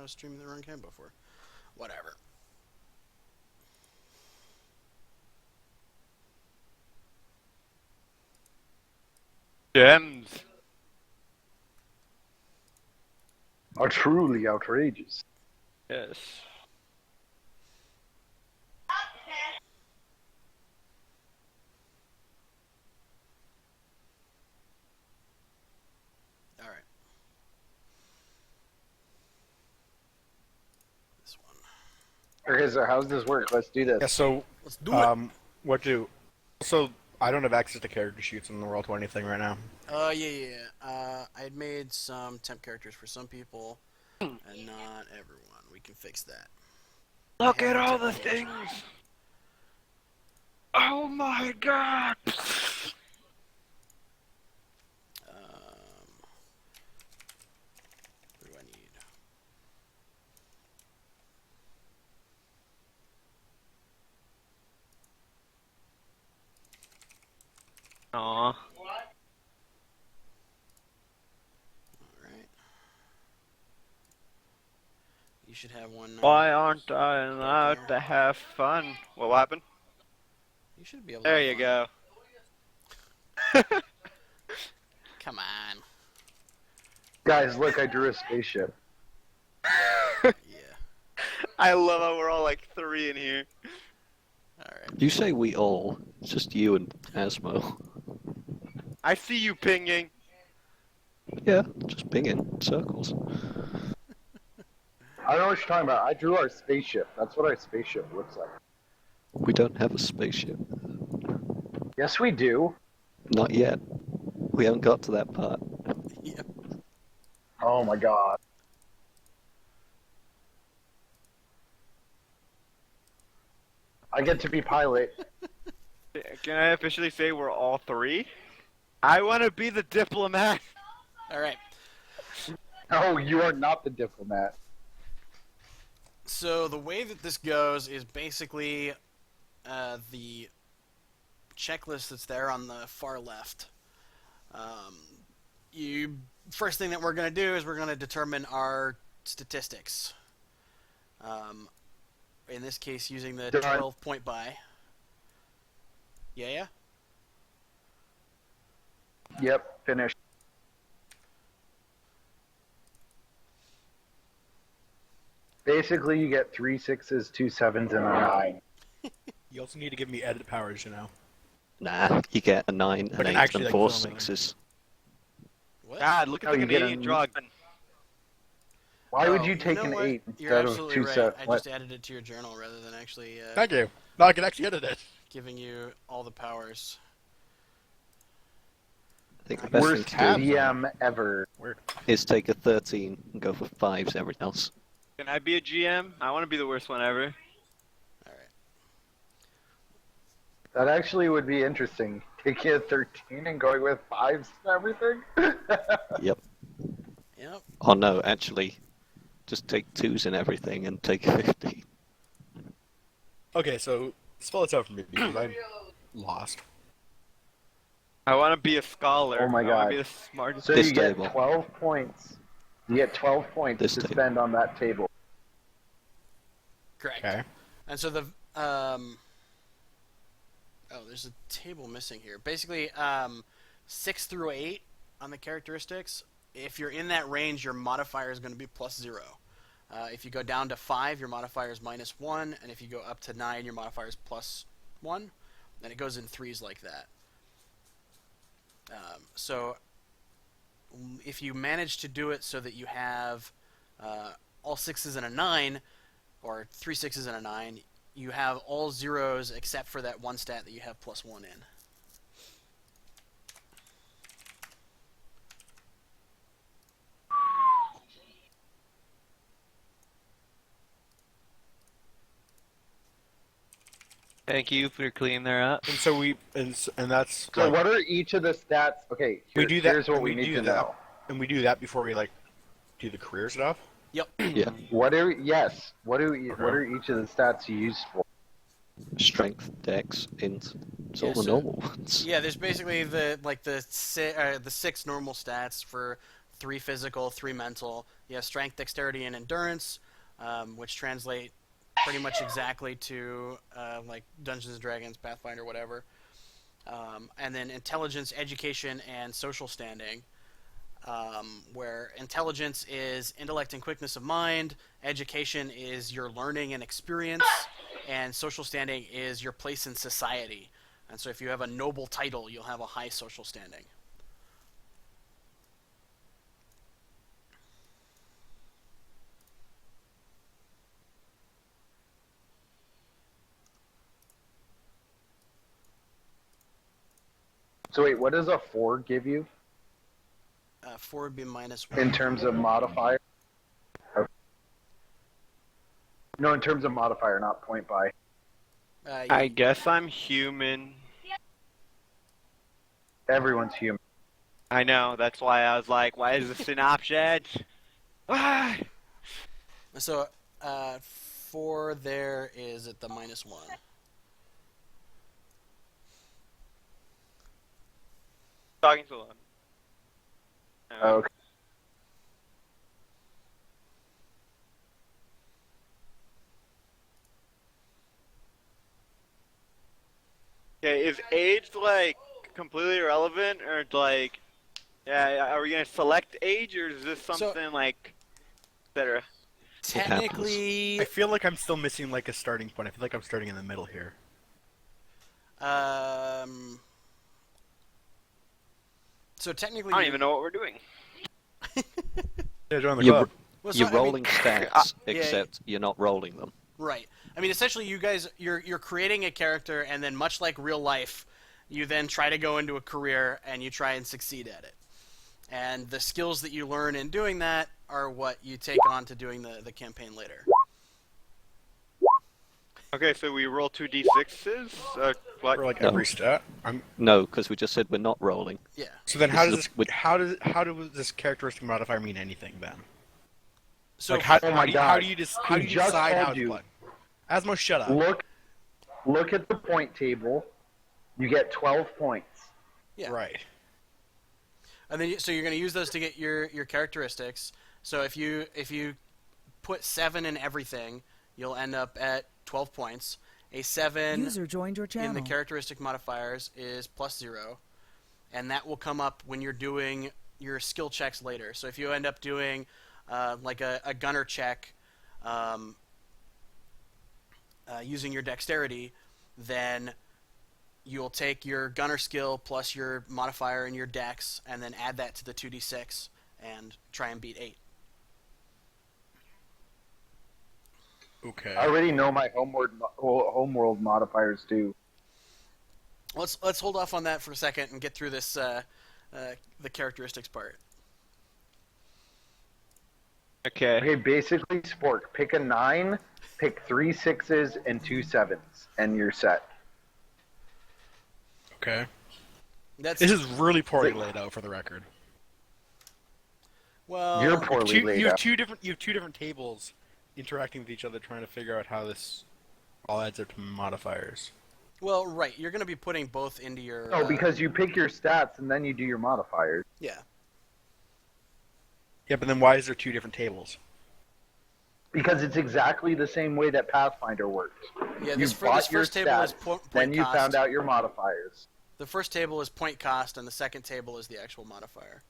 streaming the wrong combo for. Whatever. Gems. Are truly outrageous. Yes. All right. This one. Okay, so how's this work? Let's do this. Yeah, so, Let's do it. what do... So, I don't have access to character sheets in the world or anything right now. Yeah. I had made some temp characters for some people, and not everyone. We can fix that. Look I have at all temp the characters. things. Oh my god. What do I need? Aw. All right. You should have one. Why aren't I allowed to have fun? What happened? You should be able. There to you have go. fun. Come on. Guys, look, I drew a spaceship. Yeah. I love how we're all like 3 in here. All right. You say we all. It's just you and Asmo. I see you pinging. Yeah, just pinging circles. I don't know what you're talking about. I drew our spaceship. That's what our spaceship looks like. We don't have a spaceship. Yes, we do. Not yet. We haven't got to that part. Yeah. Oh my god. I get to be pilot. Can I officially say we're all 3? I want to be the diplomat. All right. Oh, you are not the diplomat. So the way that this goes is basically the checklist that's there on the far left. First thing that we're going to do is we're going to determine our statistics. In this case, using the Done. 12-point buy. Yeah. Yep, finished. Basically, you get 3 6s, 2 7s, and a 9. You also need to give me edit powers, you know. Nah, you get a 9, But an 8, actually, and like, 4 fill in the 6s. What? God, look at Oh, the you get Canadian a- drawing. Why would Oh, you take know an what? 8 You're instead of absolutely 2 right. 7? I just added it to your journal rather than actually Thank you. Now I can actually edit it. giving you all the powers. I think the best thing Worst to do DM ever. Weird. is take a 13 and go for 5s everything else. Can I be a GM? I want to be the worst one ever. All right. That actually would be interesting. Taking a 13 and going with 5s and everything? Yep. Yep. Oh no, actually, just take 2s and everything and take a 15. Okay, so spell this out for me because I'm lost. I want to be a scholar. Oh my I want God. to be the smartest. So This you get table. 12 points. You get 12 points This to table. spend on that table. Correct. Okay. And so the there's a table missing here. Basically, 6 through 8 on the characteristics. If you're in that range, your modifier is going to be +0. If you go down to 5, your modifier is -1, and if you go up to 9, your modifier is +1. Then it goes in threes like that. So if you manage to do it so that you have all 6s and a 9, or 3 6s and a 9, you have all 0s except for that one stat that you have +1 in. Thank you for cleaning that up. And so that's So like, what are each of the stats? Okay, we do that. here's what and we need do to that, know. and we do that before we like do the career stuff. Yep. Yeah. What are what are each of the stats used for? Strength, dex, int. It's all Yeah, the so- normal ones. Yeah, there's basically the 6 normal stats for 3 physical, 3 mental, You have strength, dexterity, and endurance, which translate pretty much exactly to like Dungeons and Dragons, Pathfinder, whatever. And then intelligence, education, and social standing, where intelligence is intellect and quickness of mind, education is your learning and experience, and social standing is your place in society. And so if you have a noble title, you'll have a high social standing. So wait, what does a 4 give you 4 would be -1. in terms of modifier? No, in terms of modifier, not point by. I guess I'm human. Everyone's human. I know, that's why I was like, why is this an option? Ah! So 4 there is at the -1. Talking to them. Okay. Okay, is age like completely irrelevant, or like, yeah, are we gonna select age, or is this something like, etc.? Technically, I feel like I'm still missing like a starting point. I feel like I'm starting in the middle here. So technically, I don't even know what we're doing. Yeah, join the You're, club. Well, so, you're I mean- rolling stats, yeah, except you're not rolling them. right. I mean, essentially, you guys, you're creating a character, and then much like real life, you then try to go into a career and you try and succeed at it. And the skills that you learn in doing that are what you take on to doing the campaign later. Okay, so we roll 2d6s. What? For like No. every stat. No, because we just said we're not rolling. Yeah. So then, how This does is this? How does this characteristic modifier mean anything then? So Like how, Oh how, my do you, God. how do you just how He do you just decide told how to you. play? Asmo, shut up. Look at the point table. You get 12 points. yeah. Right. And then so you're going to use those to get your characteristics. So if you put 7 in everything, you'll end up at 12 points. A 7 User joined your channel. in the characteristic modifiers is +0, and that will come up when you're doing your skill checks later. So if you end up doing like a gunner check using your dexterity, then you'll take your gunner skill plus your modifier and your dex, and then add that to the 2d6 and try and beat 8. Okay. I already know my homeworld modifiers do. Let's hold off on that for a second and get through this the characteristics part. Okay. Okay, basically, Spork, pick a 9, pick 3 6s and 2 7s, and you're set. Okay. That's This is really poorly laid out for the record. well. You're poorly laid You have out. two different tables interacting with each other, trying to figure out how this all adds up to modifiers. Well, right. You're going to be putting both into your. Oh, because you pick your stats and then you do your modifiers. Yeah. Yeah, but then why is there two different tables? Because it's exactly the same way that Pathfinder works. Yeah. You This bought your first table is stats, point then you cost. found out your modifiers. The first table is point cost, and the second table is the actual modifier.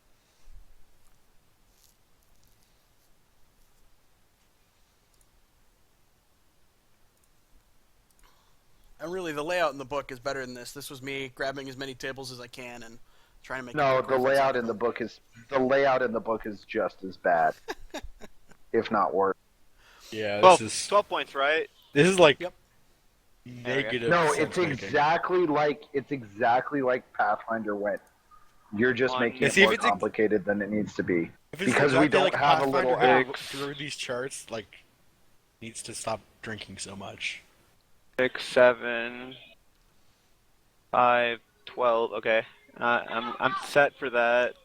And really, the layout in the book is better than this. This was me grabbing as many tables as I can and trying to make. No, a quick the reference out layout of in the them. book is just as bad, if not worse. Yeah, 12 points, right? this is like Yep. negative. No, sense it's making. exactly like Pathfinder went. You're just On- making Yeah, it see, if more it's ex- complicated than it needs to be. If it's because we exactly don't like have a little Pathfinder, X. whoever drew these charts like needs to stop drinking so much. 6, 7, 5, 12. Okay, I'm set for that.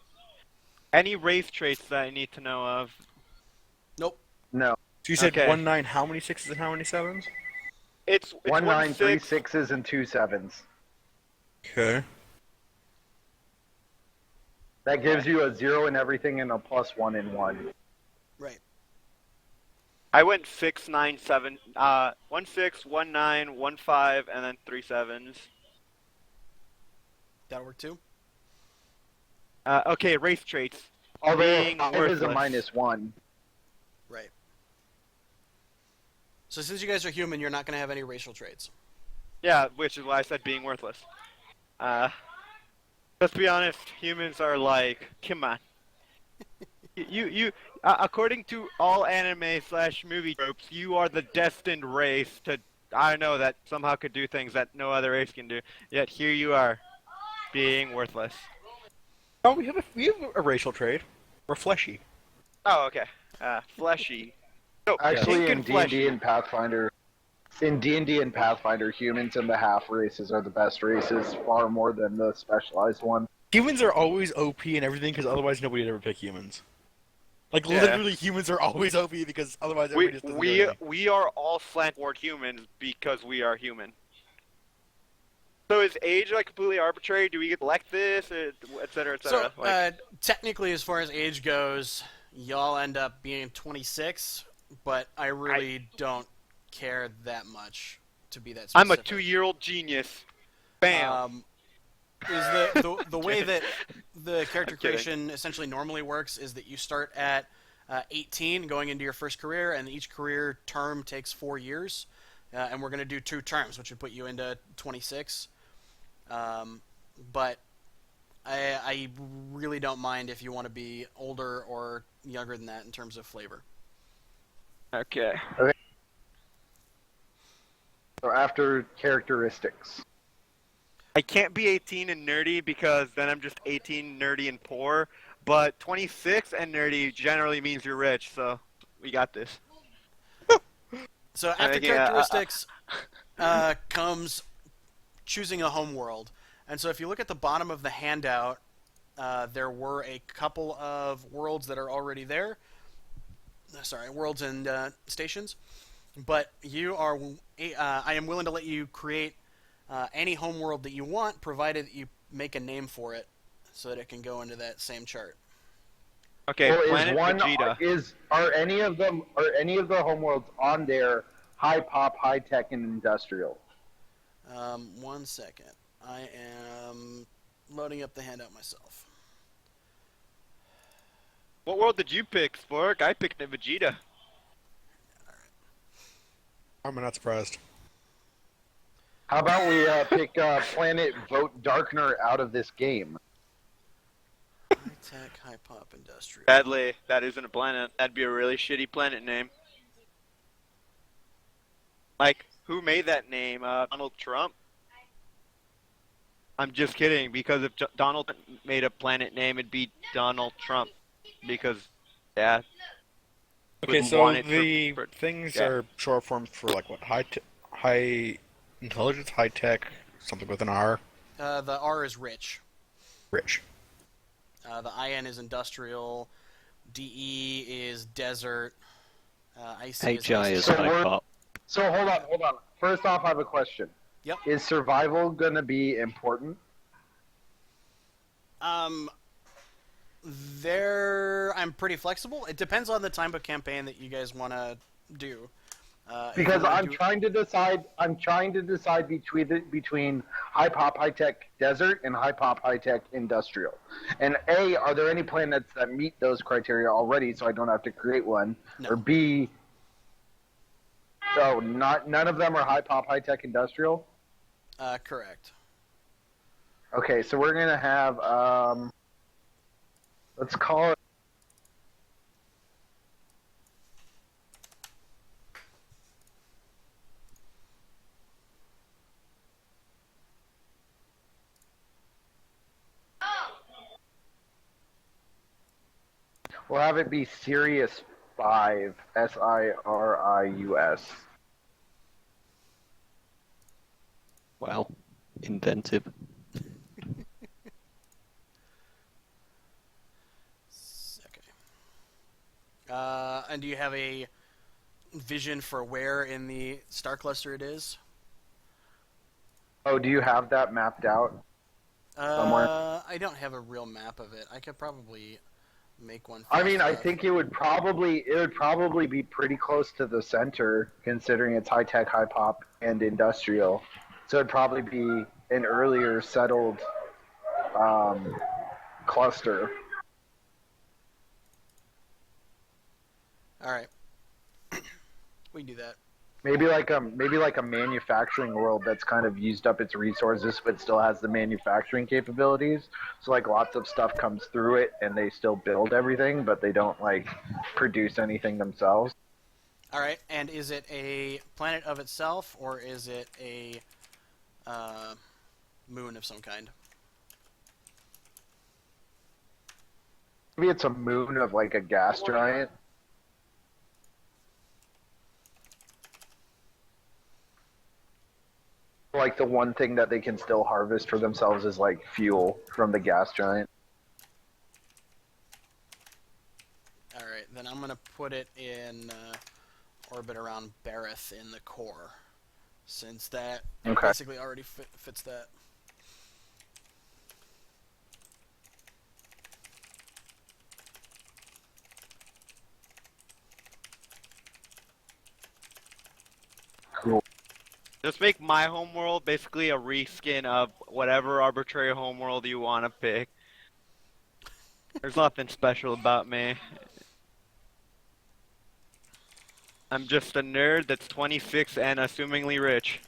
Any race traits that I need to know of? Nope. No, So you said Okay. 1-9, how many 6s and how many 7s? It's 1 9, 3 6. 6s, and 2 7s. Okay. That gives you a 0 in everything and a +1 in 1. Right. I went 6, 9, 7. 1 6, 1 9, 1 5, and then 3 sevens. That'll work too. Okay, race traits. Although Being 5 is a worthless. -1. Right. So since you guys are human, you're not going to have any racial traits. Yeah, which is why I said being worthless. Let's be honest, humans are like, come on. According to all anime / movie tropes, you are the destined race to, I don't know, that somehow could do things that no other race can do. Yet here you are, being worthless. Oh, we have a racial trait. We're fleshy. Oh, okay. Fleshy. No, Actually, pink in and D&D fleshy. and Pathfinder, humans and the half races are the best races, far more than the specialized one. Humans are always OP and everything because otherwise nobody would ever pick humans. Like Yeah. literally, humans are always OP because otherwise everybody just doesn't do anything. We are all slant toward humans because we are human. So is age like completely arbitrary? Do we get to select this, et cetera, et So cetera? technically, as far as age goes, y'all end up being 26, but I really don't care that much to be that I'm a specific. 2-year-old genius. Bam. Is the way that the character I'm kidding. creation essentially normally works is that you start at 18 going into your first career, and each career term takes 4 years, and we're going to do 2 terms, which would put you into 26. But I really don't mind if you want to be older or younger than that in terms of flavor. Okay. So after characteristics. I can't be 18 and nerdy because then I'm just 18, nerdy, and poor. But 26 and nerdy generally means you're rich, so we got this. So I'm after making characteristics comes choosing a home world. And so if you look at the bottom of the handout, there were a couple of worlds that are already there. Sorry, worlds and stations. But you are, I am willing to let you create any home world that you want, provided that you make a name for it, so that it can go into that same chart. Okay, Well, Planet Vegeta. Are any of the homeworlds on there high pop, high tech, and industrial? 1 second. I am loading up the handout myself. What world did you pick, Spork? I picked Vegeta. I'm not surprised. How about we pick planet Vote Darkner out of this game? High tech, high pop, industrial. Sadly, that isn't a planet. That'd be a really shitty planet name. Like, who made that name? Donald Trump? I'm just kidding, because if Donald made a planet name, it'd be Donald Trump. Because, yeah. Okay, would so want it the for- things yeah. are short forms for like what? High intelligence, high tech, something with an R. The R is rich. Rich. The IN is industrial. DE is desert. IC HI is So high we're- pop. So hold on. First off, I have a question. Yep. Is survival gonna be important? There, I'm pretty flexible. It depends on the type of campaign that you guys want to do. Because I'm trying to decide. Between high pop, high tech desert and high pop, high tech industrial. And A, are there any planets that meet those criteria already, so I don't have to create one? No. Or B, so none of them are high pop, high tech industrial. Correct. Okay, so we're gonna have let's call it. We'll have it be Sirius 5, Sirius. Wow, inventive. Okay. And do you have a vision for where in the star cluster it is? Oh, do you have that mapped out? Somewhere? I don't have a real map of it. I could probably make one. I fast mean, I enough. think it would probably be pretty close to the center, considering it's high tech, high pop, and industrial. So it'd probably be an earlier settled um, cluster. All right, we can do that. Maybe like a manufacturing world that's kind of used up its resources but still has the manufacturing capabilities. So like lots of stuff comes through it and they still build everything, but they don't like produce anything themselves. All right, and is it a planet of itself, or is it a moon of some kind? Maybe it's a moon of like a gas giant. Like the one thing that they can still harvest for themselves is like fuel from the gas giant. All right, then I'm gonna put it in orbit around Bareth in the core, since that Okay. basically already fits that. Cool. Just make my homeworld basically a reskin of whatever arbitrary homeworld you want to pick. There's nothing special about me. I'm just a nerd that's 26 and assumingly rich.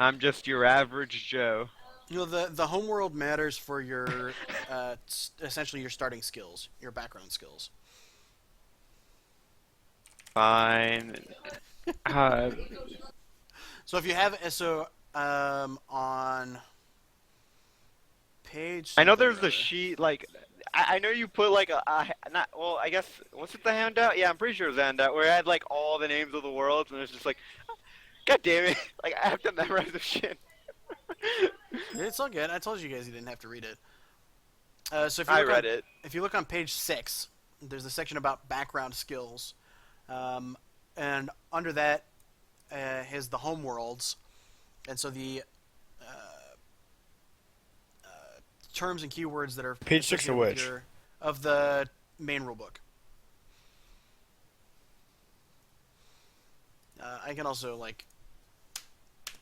I'm just your average Joe. You know, the homeworld matters for your essentially your starting skills, your background skills. Fine. So if you have on page. I know something or there's the other- sheet, like, I know you put like not, well, I guess, was it the handout? Yeah, I'm pretty sure it was the handout, where it had like all the names of the worlds, and it's just like, god damn it, like I have to memorize the shit. It's all good. I told you guys you didn't have to read it. So if you I look read on, it. If you look on page 6, there's a section about background skills, and under that is the home worlds, and so the terms and keywords that are Page 6 associated of with which? of the main rulebook. I can also like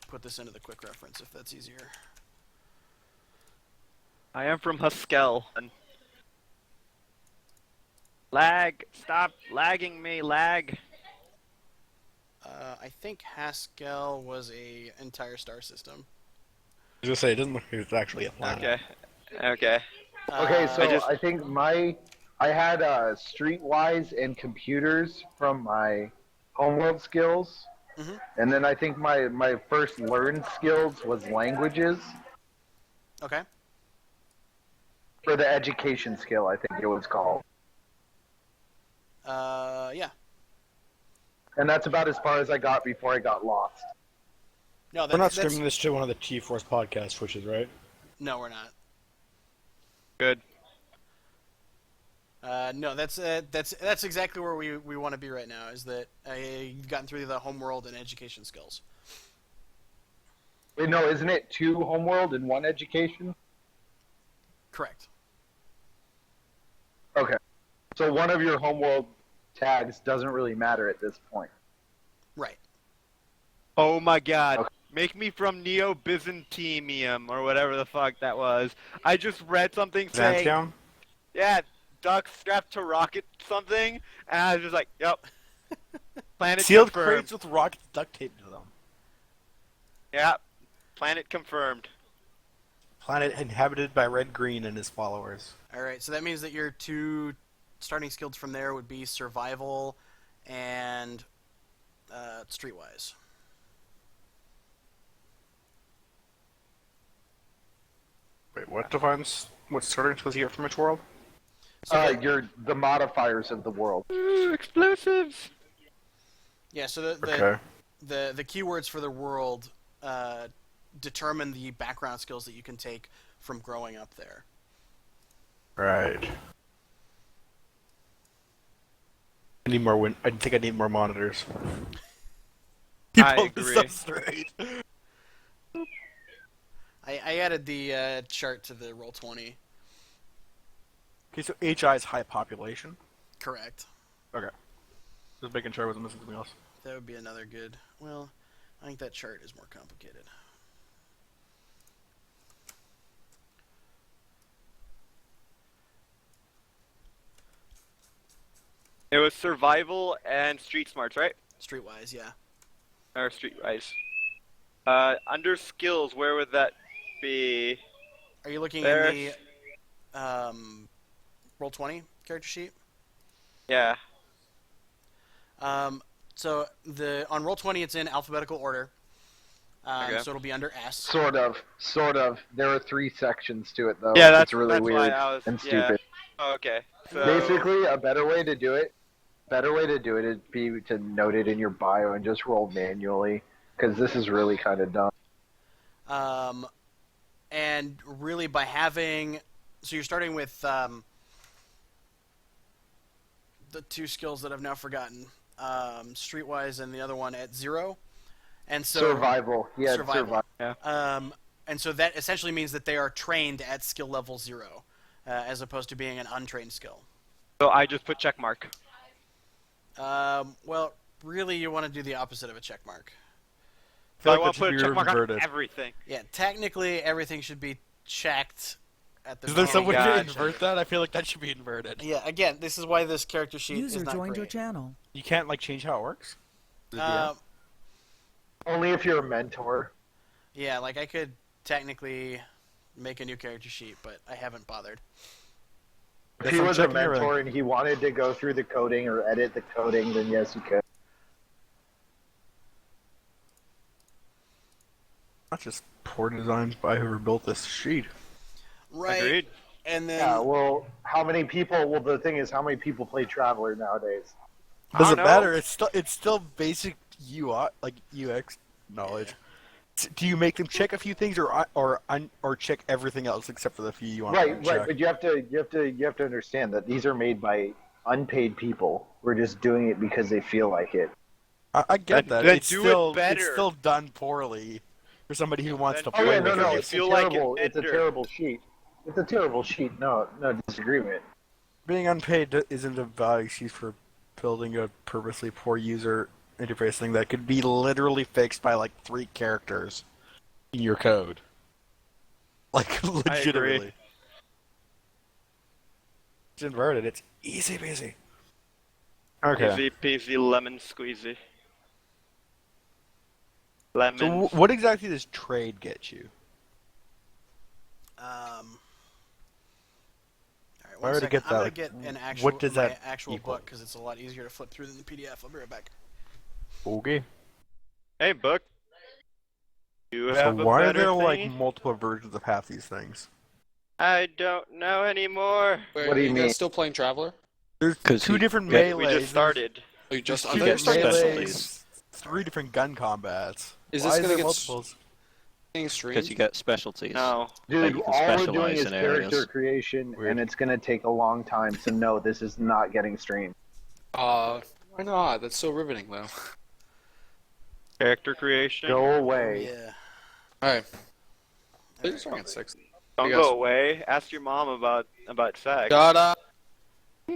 put this into the quick reference if that's easier. I am from Haskell. Lag, stop lagging me, lag. I think Haskell was a entire star system. I was gonna say, it doesn't look like it's actually a planet. Okay. Okay, so I I think I had Streetwise and computers from my homeworld skills, Mhm. and then I think my first learned skills was languages Okay. for the education skill. I think it was called, Yeah. and that's about as far as I got before I got lost. No, We're not that's streaming this to one of the T-Force podcast switches, right? no, we're not. Good. No, that's exactly where we want to be right now. Is that you've gotten through the homeworld and education skills. Wait, no, isn't it 2 homeworld and 1 education? Correct. Okay, so one of your homeworld tags doesn't really matter at this point. Right. Oh my god. Okay. Make me from Neo-Byzantium, or whatever the fuck that was. I just read something saying, Xantium? yeah, duck strapped to rocket something, and I was just like, yep. Planet Sealed confirmed. crates with rockets duct taped to them. Yeah, planet confirmed. Planet inhabited by Red Green and his followers. All right. So that means that your 2 starting skills from there would be survival and streetwise. Wait, what defines what starting skills you get from each world? So You're the modifiers of the world. Ooh, explosives. yeah. So Okay. the keywords for the world determine the background skills that you can take from growing up there. Right. I need more I think I need more monitors. I Keep all this agree. stuff straight. I added the chart to the Roll20. Okay, so HI is high population. Correct. Okay. Just making sure I wasn't missing something else. That would be another good. Well, I think that chart is more complicated. It was survival and street smarts, right? Streetwise, yeah. Or streetwise. Under skills, where would that be? Are you looking There's... in the roll 20 character sheet? Yeah. So on roll 20, it's in alphabetical order. Okay. So it'll be under S. Sort of. There are 3 sections to it, though. Yeah, that's it's really that's weird why I was, and yeah. stupid. Oh, okay. So Basically, a better way to do it would be to note it in your bio and just roll manually, because this is really kind of dumb. And really by having, so you're starting with the 2 skills that I've now forgotten, Streetwise and the other one at 0. And so Survival. Yeah, survival. survival. And so that essentially means that they are trained at skill level 0, as opposed to being an untrained skill. So I just put check mark. Well, really, you want to do the opposite of a check mark. So I like want that to put a should be check mark on reverted. everything. Yeah, technically, everything should be checked at the Is there beginning. some way to gotcha. invert that? I feel like that should be inverted. Yeah, again, this is why this character sheet User is not joined your great. channel. You can't like change how it works. Only if you're a mentor. Yeah, like I could technically make a new character sheet, but I haven't bothered. If he was a mentor and he wanted to go through the coding or edit the coding, then yes, he could. Not just poor designs by whoever built this sheet. Right. Agreed. And then Yeah, well, how many people? Well, the thing is, how many people play Traveler nowadays? Doesn't don't know. matter. It's still basic UI like UX knowledge. Do you make them check a few things or check everything else except for the few you want Right, them to check? but you have to understand that these are made by unpaid people who are just doing it because they feel like it. I get that. Then It's do it still better. it's still done poorly for somebody who wants to Then Oh play yeah, do with it no, because it. you it's a feel like an terrible, it's a ender. terrible sheet. It's a terrible sheet. No disagreement. Being unpaid isn't a valid excuse for building a purposely poor user interface thing that could be literally fixed by like 3 characters in your code. Like legitimately. It's inverted. It's easy peasy. Okay. Easy peasy lemon squeezy. Lemon. So what exactly does trade get you? All right, I already second. get I'm that, gonna like, get an actual what does my that actual equal? book because it's a lot easier to flip through than the PDF. I'll be right back. Okay. Hey, book. You So have a why are better there like thingy? multiple versions of half these things? I don't know anymore. Wait, What do you are mean? guys still playing Traveler? There's 'Cause 2 you- different We melees. just started. Oh, you just There's You two get okay. different specialties. melees, 3 different gun combats. Is Why this gonna there get multiples? getting streamed? Because you get specialties. No. Like, Dude, you can all we're doing specialize is in character areas. creation, Weird. and it's gonna take a long time. So no, this is not getting streamed. Why not? That's so riveting, though. Character creation. Go away. Yeah. Alright. They're starting at 6. Don't You guys- go away. Ask your mom about sex. Shut up! All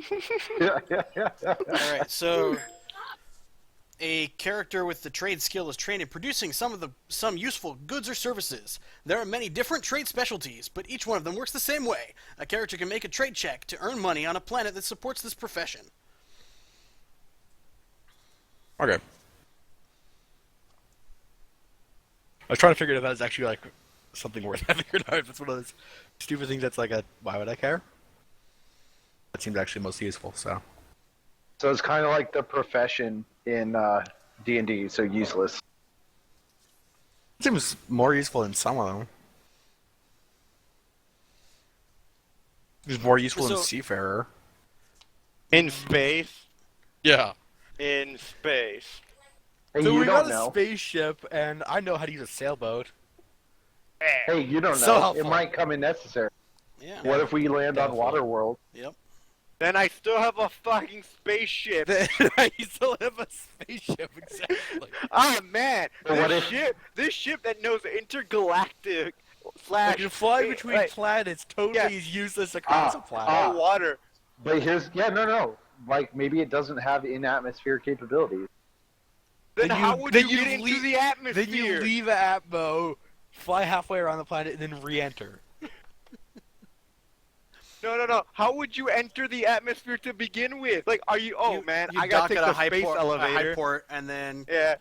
right. So a character with the trade skill is trained in producing some useful goods or services. There are many different trade specialties, but each one of them works the same way. A character can make a trade check to earn money on a planet that supports this profession. Okay. I was trying to figure if that was actually like something worth having or not. If it's one of those stupid things that's like why would I care? That seems actually most useful. So So it's kind of like the profession in D&D, so useless. it seems more useful than some of them. It's more useful than So- Seafarer. In space. Yeah. In space. Hey, So you we don't got a know. spaceship, and I know how to use a sailboat. Hey, you don't So know. helpful. It might come in necessary. Yeah. What if we land on Definitely. Waterworld? Yep. Then I still have a fucking spaceship. I still have a spaceship, exactly. Ah man, But what this if- ship that knows intergalactic Slash. You can fly between like, planets, totally yeah. is useless across a planet. all water. But here's no. Like maybe it doesn't have in-atmosphere capabilities. Then how would you get leave- into the atmosphere? Then you leave Atmo, fly halfway around the planet, and then re-enter. No. How would you enter the atmosphere to begin with? Like, are you? Oh You- man, you I gotta dock take at the space a high elevator. port, and then Yeah.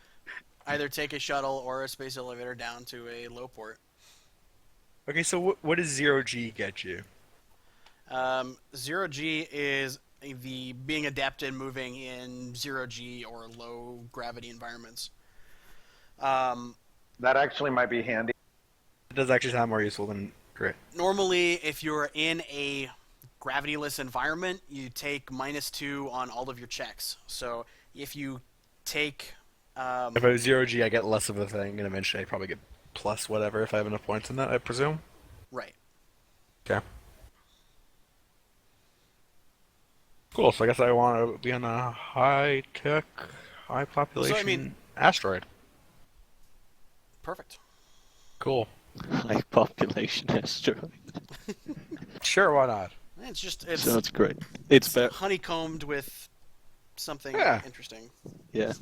either take a shuttle or a space elevator down to a low port. Okay, so what does 0G get you? 0G is the being adept and moving in 0G or low gravity environments. That actually might be handy. It does actually sound more useful than grit. Normally, if you're in a gravityless environment, you take -2 on all of your checks. So if you take If I was 0G, I get less of a thing, and eventually I probably get plus whatever if I have enough points in that, I presume. right. Okay. Cool, so I guess I want to be on a high-tech, high-population asteroid. Perfect. Cool. High population asteroid. Sure, why not? It's Sounds great. It's better. honeycombed with something Yeah. interesting. Yeah.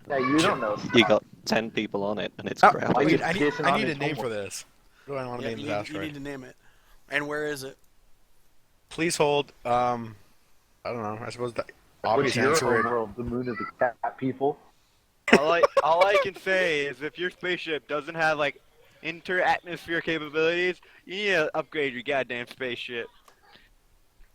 Yeah, you don't know. You got 10 people on it, and it's Oh, crowded. Wait, wait, he's kissing I on need a his name homework. for this. What do I want to Yeah, name you this need asteroid? to name it. And where is it? Please hold, I don't know, I suppose the What's obvious your answer would... homeworld? The moon of the cat people. all I can say is if your spaceship doesn't have like inter-atmosphere capabilities, you need to upgrade your goddamn spaceship.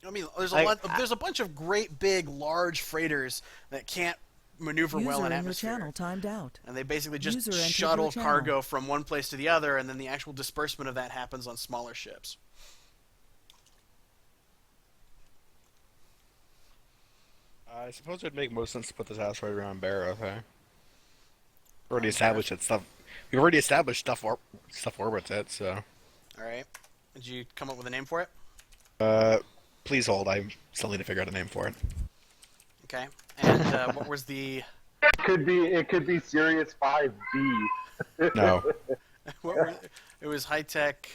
I mean, there's Like, a bunch of great big large freighters that can't maneuver well User in in your atmosphere. channel timed out. And they basically just User entered shuttle your channel. cargo from one place to the other, and then the actual disbursement of that happens on smaller ships. I suppose it would make most sense to put this asteroid around Barrow, okay? Already established that stuff. We've already established stuff orbits it, so... All right. Did you come up with a name for it? Please hold, I still need to figure out a name for it. Okay. And what was the... It could be Sirius 5B. No. It was high-tech...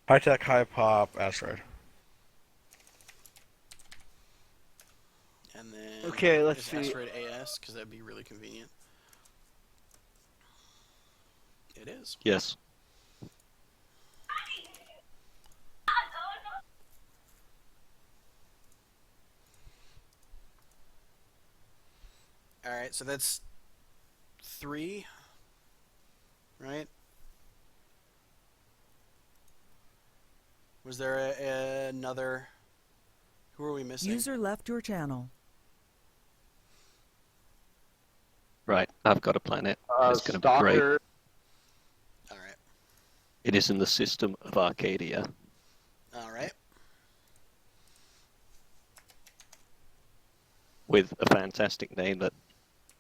High-tech, high-pop asteroid. And then... Okay, let's is see. Asteroid AS, because that'd be really convenient. It is. Yes. All right, so that's 3, right? Was there another? Who are we missing? User left your channel. Right, I've got a planet. It's going to be great. Stalker. All right, It is in the system of Arcadia. all right. With a fantastic name that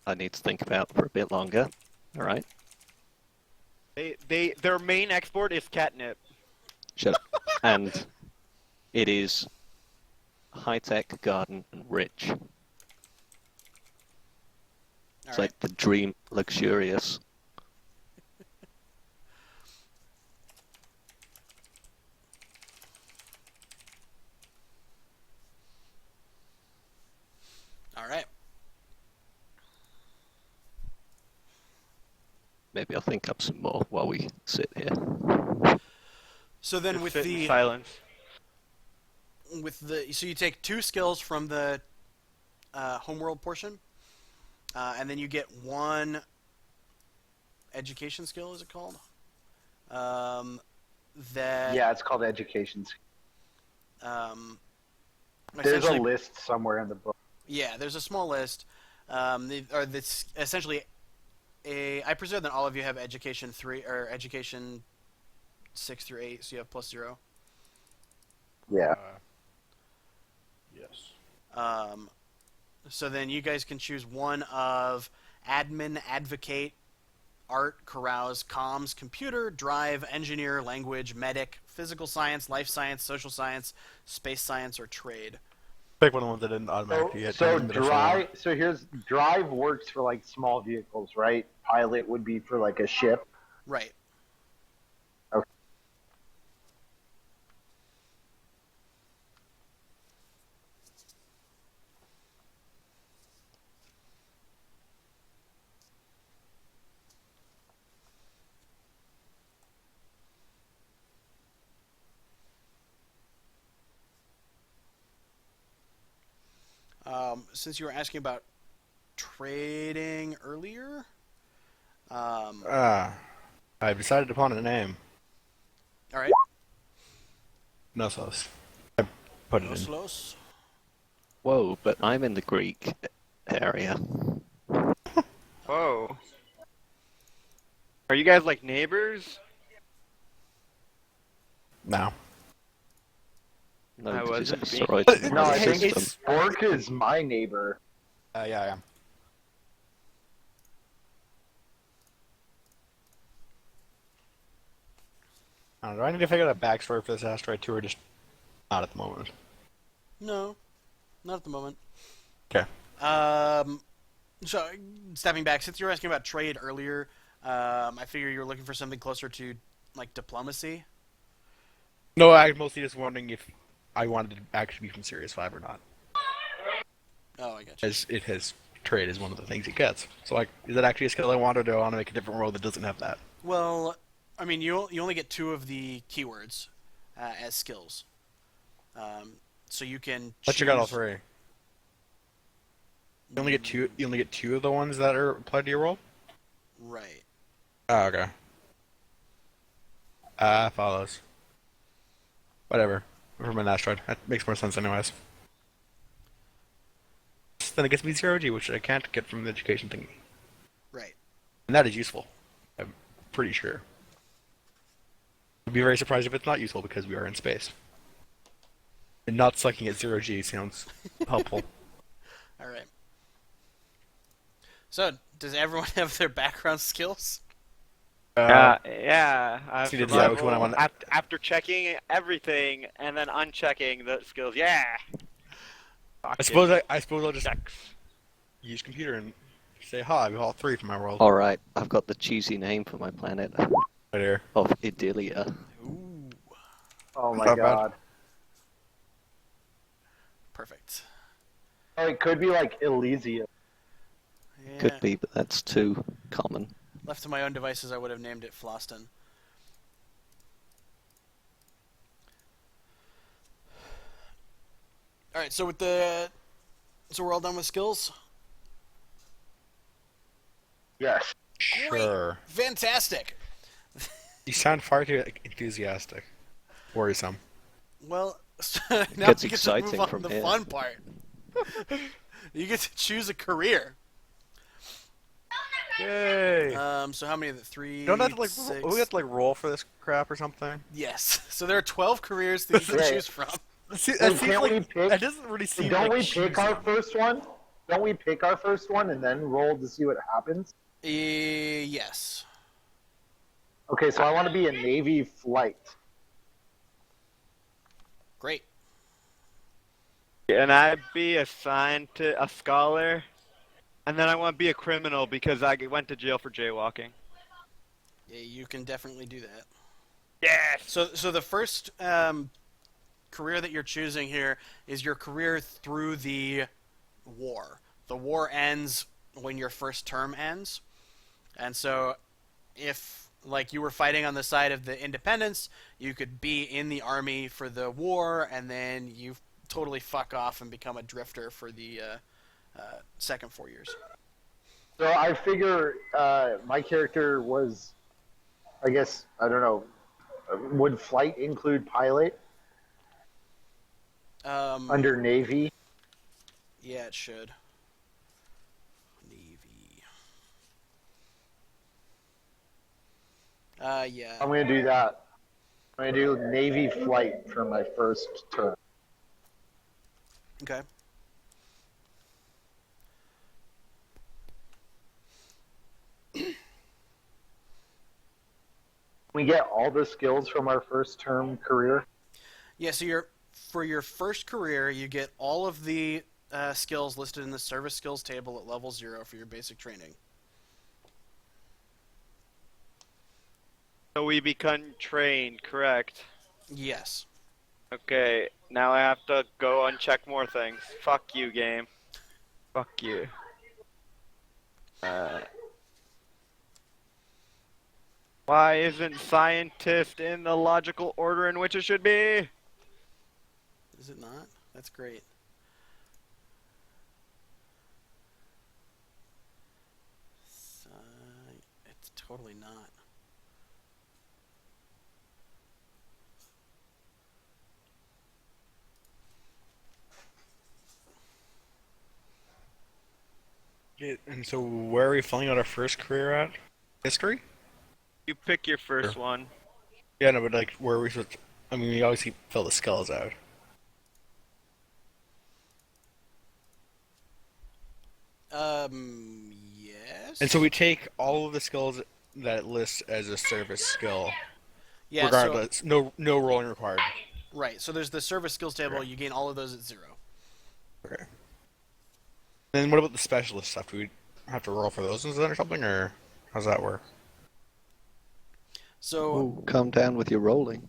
I need to think about for a bit longer. Alright, Their main export is catnip. shut up. And it is high-tech, garden, and rich. All It's right. like the dream luxurious. All right. Maybe I'll think up some more while we sit here. So then Just with sit in the silence. so you take 2 skills from the homeworld portion, and then you get 1 education skill. Is it called? That Yeah, it's called education. There's a essentially- list somewhere in the book. Yeah, there's a small list. That's essentially I presume that all of you have education 3 or education 6 through 8, so you have +0. Yeah. Yes. So then you guys can choose one of admin, advocate, art, carouse, comms, computer, drive, engineer, language, medic, physical science, life science, social science, space science, or trade. Pick one of the ones that didn't automatically hit. So anything that I drive. So here's drive works for like small vehicles, right? Pilot would be for like a ship. Right. Since you were asking about trading earlier, I've decided upon a name. all right, Nosos. I put it in. Oslos. Whoa, but I'm in the Greek area. Whoa. Are you guys like neighbors? No. No, I because wasn't it's being- asteroid No, I think system. Spork is my neighbor. Yeah, I am. I don't know. Do I need to figure out a backstory for this asteroid too, or just not at the moment? No, not at the moment. Okay. So stepping back, since you were asking about trade earlier, I figure you were looking for something closer to like diplomacy. No, I'm mostly just wondering if I wanted to actually be from Series 5 or not. Oh, I got you. As it has trade is one of the things it gets. So, like, is that actually a skill I want, or do I want to make a different world that doesn't have that? Well, I mean, you only get 2 of the keywords as skills, so you can. But you got all choose- 3. You only get 2. You only get 2 of the ones that are applied to your world. Right. Oh, okay. Follows. Whatever. From an asteroid. That makes more sense, anyways. Then it gets me 0G, which I can't get from the education thingy. Right. And that is useful. I'm pretty sure. I'd be very surprised if it's not useful because we are in space. And not sucking at 0G sounds helpful. All right. So, does everyone have their background skills? Yeah. See, that's which one I Survival, want. after checking everything and then unchecking the skills, yeah. I suppose I'll just use computer and say hi. I have all 3 from my world. Alright, I've got the cheesy name for my planet Right here. of Idilia. Ooh, Oh my Not bad. god. perfect. Oh, it could be like Elysium. Yeah. Could be, but that's too common. Left to my own devices, I would have named it Floston. All right, so we're all done with skills. Yes. Sure. Fantastic. You sound far too enthusiastic. Worrisome. Well, now Gets we get to exciting move on from to the here. fun part. You get to choose a career. Yay! So how many of the 3? Don't have to like 6? we have to like roll for this crap or something. Yes. So there are 12 careers that you can Right. choose from. See, Wait, that seems can't like we pick? that doesn't really seem Don't like we pick our choosing. first one? Don't we pick our first one and then roll to see what happens? Yes. Okay, so I want to be a Navy flight. Great. And I'd be assigned to a scholar, and then I want to be a criminal because I went to jail for jaywalking. Yeah, you can definitely do that. Yes. So the first career that you're choosing here is your career through the war. The war ends when your first term ends, and so if like you were fighting on the side of the independence, you could be in the army for the war, and then you totally fuck off and become a drifter for the second 4 years. So I figure my character was, I guess, I don't know, would flight include pilot under Navy? Yeah, it should. Navy. Yeah. I'm going to do that. I'm going to do Navy flight for my first term. Okay. We get all the skills from our first term career. Yeah, so for your first career, you get all of the skills listed in the service skills table at level 0 for your basic training. So we become trained, correct? Yes. Okay, now I have to go uncheck more things. Fuck you, game. Fuck you. Why isn't scientist in the logical order in which it should be? Is it not? That's great. It's totally not. And so, where are we filling out our first career at? History? You pick your first Sure. one. Yeah, no, but like, where are we supposed to... I mean, we obviously fill the skills out. Yes. And so we take all of the skills that it lists as a service skill, Yeah. So regardless. No rolling required. right. So there's the service skills table. Okay. You gain all of those at 0. Okay. Then what about the specialist stuff? Do we have to roll for those ones then or something, or how's that work? So Ooh, calm down with your rolling.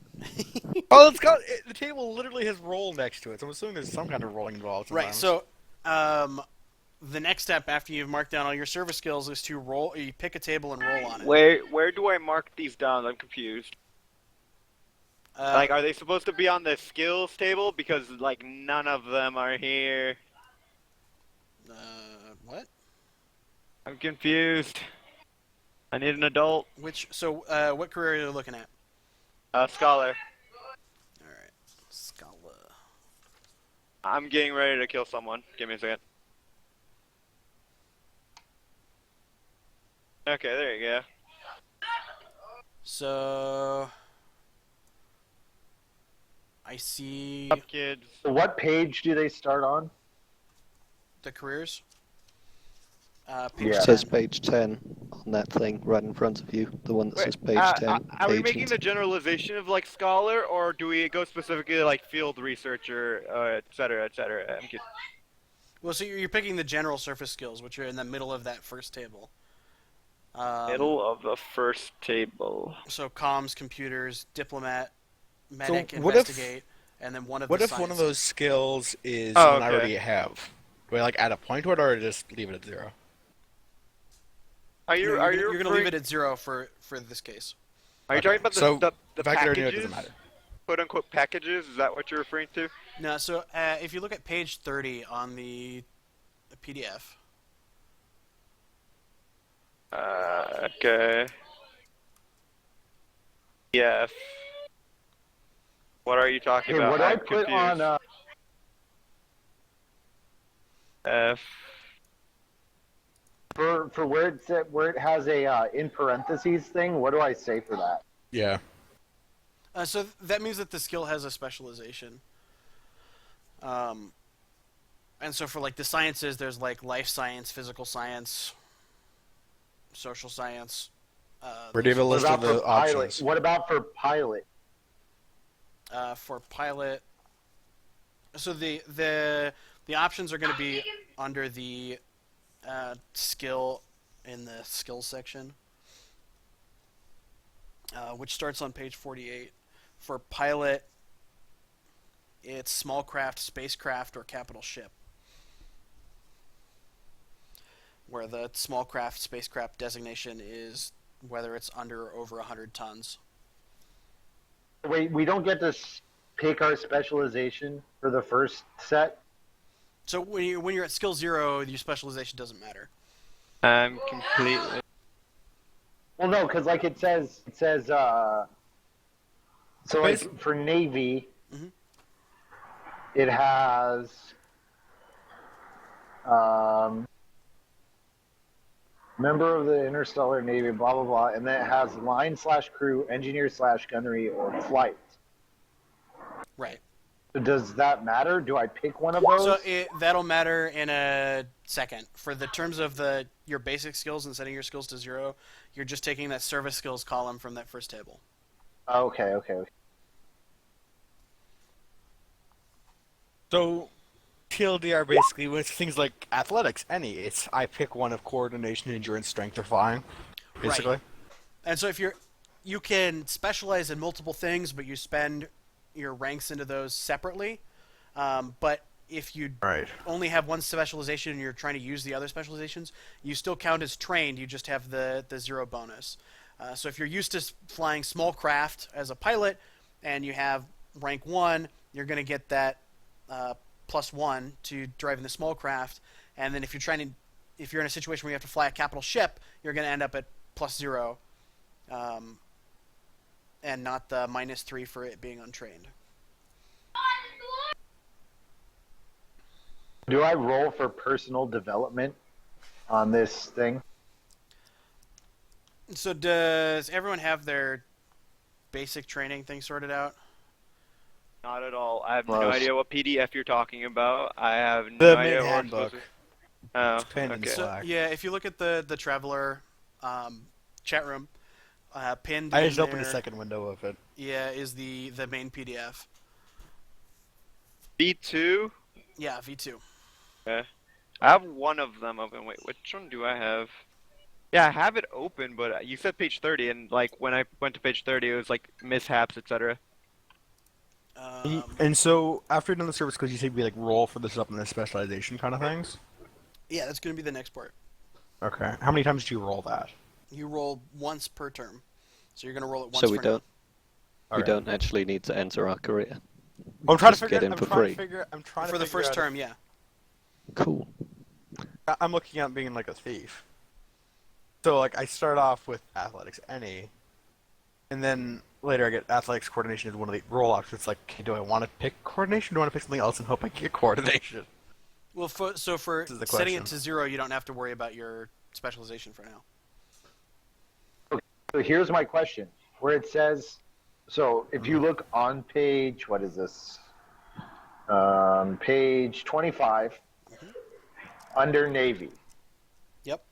Oh, the table literally has roll next to it, so I'm assuming there's some kind of rolling involved. right. Sometimes. So the next step after you've marked down all your service skills is to roll. You pick a table and roll on it. Where do I mark these down? I'm confused. Like, Uh, are they supposed to be on the skills table? Because, like, none of them are here. what? I'm confused. I need an adult. Which? So what career are you looking at? Scholar. All right. Scala. I'm getting ready to kill someone. Give me a second. Okay, there you go. So I see Up, kids. So what page do they start on? the careers. Page Yeah. It 10. says page 10 on that thing right in front of you. The one that says page 10. Are we agent. making the generalization of, like, scholar, or do we go specifically, like, field researcher, et cetera, et cetera? I'm confused. Well, so you're picking the general surface skills, which are in the middle of that first table. Middle of the first table. So comms, computers, diplomat, So medic, what if- investigate, and then one of What the if one of sciences. those skills is Oh, one I okay. already have? Do I like add a point to it, or just leave it at 0? Are No, you you're are gonna, you you're gonna leave it at 0 for this case. Are you Okay. talking about So, the if I could already know, it packages? doesn't matter. Quote unquote packages? Is that what you're referring to? No, so if you look at page 30 on the PDF, Okay. Yes. What are you talking Okay, about? what do I I'm put confused. on? F. For where it has a in parentheses thing. What do I say for that? Yeah. so that means that the skill has a specialization. And so for like the sciences, there's like life science, physical science, social science. Where do you have a What list about of the for pilot? options? What about for pilot? For pilot, so the options are going to be under the skill in the skills section, which starts on page 48. For pilot, it's small craft, spacecraft, or capital ship, where the small craft, spacecraft designation is whether it's under or over 100 tons. Wait, we don't get to pick our specialization for the first set. So when you're at skill 0, your specialization doesn't matter. I'm completely. Well, no, because like it says so like for Navy, Mhm. it has member of the Interstellar Navy, blah blah blah, and then it has line/crew, engineer/gunnery, or flight. Right. So does that matter? Do I pick one of those? So that'll matter in a second. For the terms of your basic skills and setting your skills to 0, you're just taking that service skills column from that first table. Okay. So, TLDR basically, when it's things like athletics, it's I pick one of coordination, endurance, strength, or flying, basically. Right. And so if you can specialize in multiple things, but you spend your ranks into those separately. But if you Right. only have one specialization and you're trying to use the other specializations, you still count as trained. You just have the 0 bonus. So if you're used to flying small craft as a pilot and you have rank 1, you're going to get that +1 to driving the small craft. And then if you're in a situation where you have to fly a capital ship, you're going to end up at +0, and not the -3 for it being untrained. Do I roll for personal development on this thing? So does everyone have their basic training thing sorted out? Not at all. I have no Close. idea what PDF you're talking about. I have The no main idea what we're handbook. supposed to. Oh, It's pinned in okay. So Slack. yeah, if you look at the Traveler chat room, pinned I in just opened a there, second window of it. yeah, is the main PDF. B2? Yeah, V2. Okay. I have one of them open. Wait, which one do I have? Yeah, I have it open, but you said page 30, and like when I went to page 30, it was like mishaps, etc. And so, after you've done the service skills, you say we like roll for the stuff and the specialization kind of things? Yeah, that's going to be the next part. Okay. How many times do you roll that? You roll once per term, so you're going to roll it once. So we for now. don't we Alright. don't actually need to enter our career. I'm trying to Just figure. get in I'm for trying free. to figure. I'm trying For to the figure first out term, yeah. Cool. I'm looking at being like a thief. So like I start off with athletics, any, and then later I get athletics coordination as one of the roll options. It's like, okay, do I want to pick coordination? Do I want to pick something else and hope I get coordination? Well, so for This is the setting it question. to 0, you don't have to worry about your specialization for now. So here's my question, where it says, so if you look on page, what is this? Page 25, under Navy. Yep.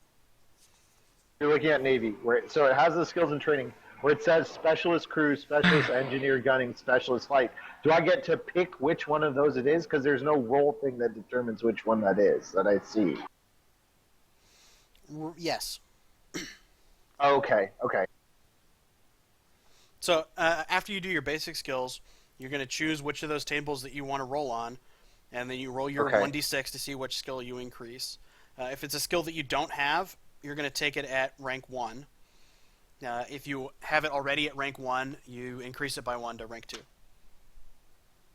You're looking at Navy, so it has the skills and training, where it says specialist crew, specialist engineer gunning, specialist flight. Do I get to pick which one of those it is? Because there's no role thing that determines which one that is that I see. Yes. Okay. So after you do your basic skills, you're going to choose which of those tables that you want to roll on, and then you roll your Okay. 1d6 to see which skill you increase. If it's a skill that you don't have, you're going to take it at rank 1. If you have it already at rank 1, you increase it by 1 to rank 2.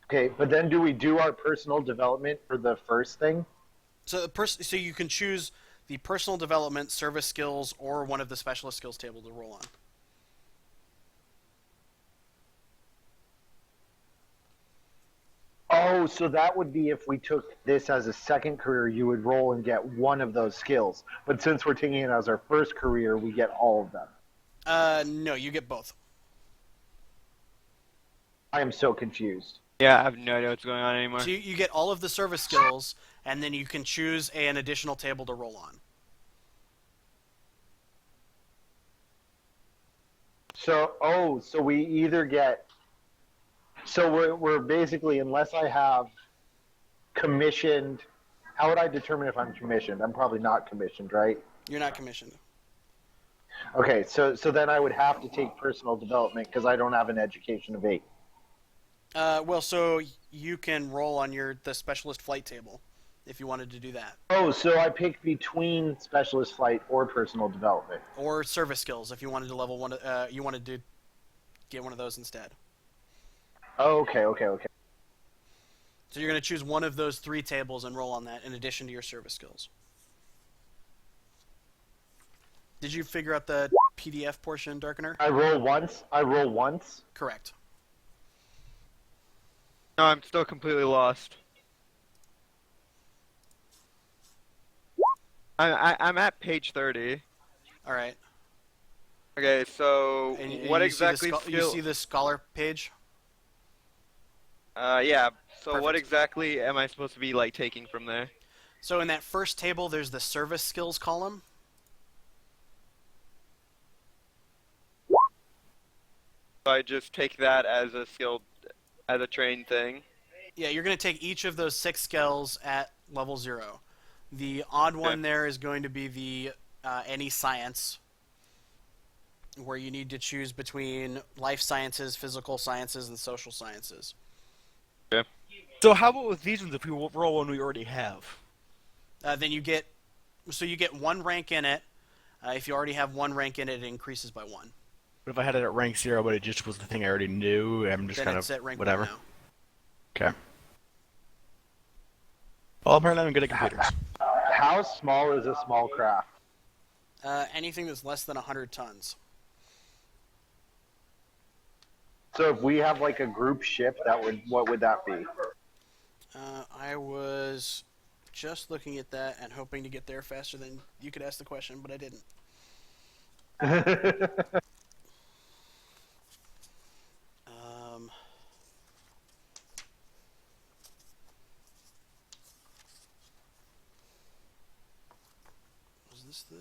Okay, but then do we do our personal development for the first thing? So so you can choose the personal development, service skills, or one of the specialist skills table to roll on. Oh, so that would be if we took this as a second career, you would roll and get one of those skills. But since we're taking it as our first career, we get all of them. No, you get both. I am so confused. Yeah, I have no idea what's going on anymore. So you get all of the service skills, and then you can choose an additional table to roll on. So we either get. So we're basically, unless I have commissioned. How would I determine if I'm commissioned? I'm probably not commissioned, right? You're not commissioned. Okay, so then I would have to take personal development because I don't have an education of 8. Well, so you can roll on the specialist flight table if you wanted to do that, Oh, so I pick between specialist flight or personal development. or service skills if you wanted to level one. You wanted to get one of those instead. Oh, okay. So you're going to choose one of those 3 tables and roll on that in addition to your service skills. Did you figure out the PDF portion, Darkener? I roll once. Correct. No, I'm still completely lost. I'm at page 30. All right. Okay, so And what you exactly See you skill? see the scholar page? Yeah. So what Perfect. exactly am I supposed to be like taking from there? So in that first table, there's the service skills column. So I just take that as a skill, as a trained thing. Yeah, you're going to take each of those 6 skills at level 0. The odd one there is going to be the any science, where you need to choose between life sciences, physical sciences, and social sciences. So how about with these ones if we roll one we already have? Then you get 1 rank in it. If you already have 1 rank in it, it increases by 1. But if I had it at rank 0, but it just was the thing I already knew, I'm just Then kind it's of at rank whatever. 1 now. Okay. Well, apparently I'm good at computers. How small is a small craft? Anything that's less than 100 tons. So if we have like a group ship, what would that be? I was just looking at that and hoping to get there faster than you could ask the question, but I didn't. Um, was this the...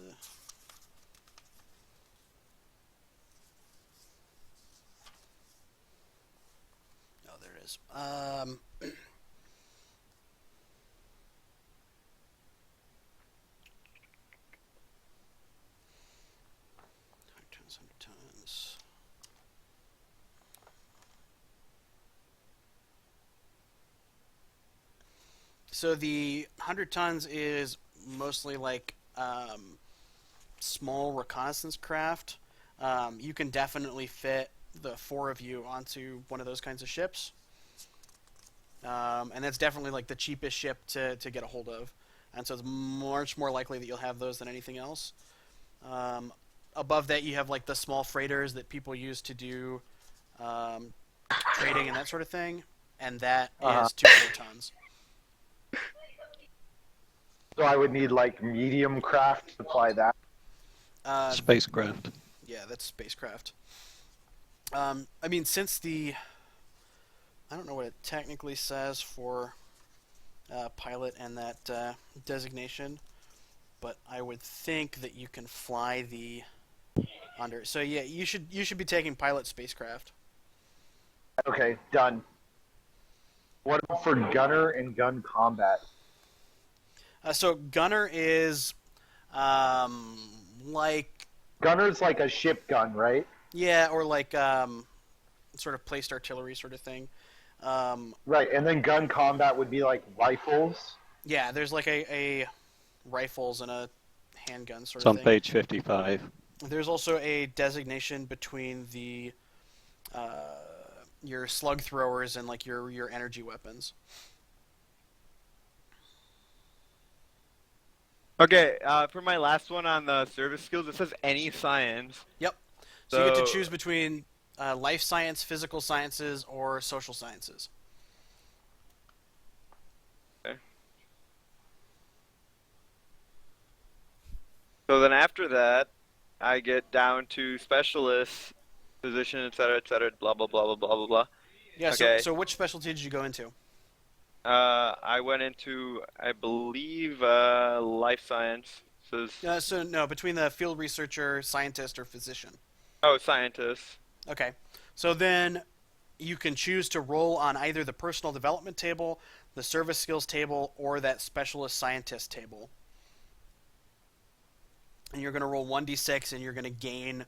Oh, there it is. 100 tons. So the 100 tons is mostly like small reconnaissance craft. You can definitely fit the 4 of you onto one of those kinds of ships. And that's definitely like the cheapest ship to get a hold of. And so it's much more likely that you'll have those than anything else. Above that, you have like the small freighters that people use to do trading and that sort of thing. And that is 200 tons. So I would need like medium craft to supply that. Spacecraft. Yeah, that's spacecraft. I mean, since the... I don't know what it technically says for pilot and that designation, but I would think that you can fly the under. So yeah, you should be taking pilot spacecraft. Okay, done. What about for gunner and gun combat? So gunner is like Gunner's like a ship gun, right? yeah, or like sort of placed artillery sort of thing. Right, and then gun combat would be like rifles. Yeah, there's like a rifles and a handgun sort It's of on thing. page 55. There's also a designation between the your slug throwers and like your energy weapons. Okay, for my last one on the service skills, it says any science. Yep. So you get to So- choose between life science, physical sciences, or social sciences. So then after that, I get down to specialist, physician, etc., blah, blah, blah, blah, blah, blah, blah. Yeah. Okay. So which specialty did you go into? I went into, I believe, life science. So no, between the field researcher, scientist, or physician. Oh, scientist. Okay. So then you can choose to roll on either the personal development table, the service skills table, or that specialist scientist table. And you're going to roll 1d6, and you're going to gain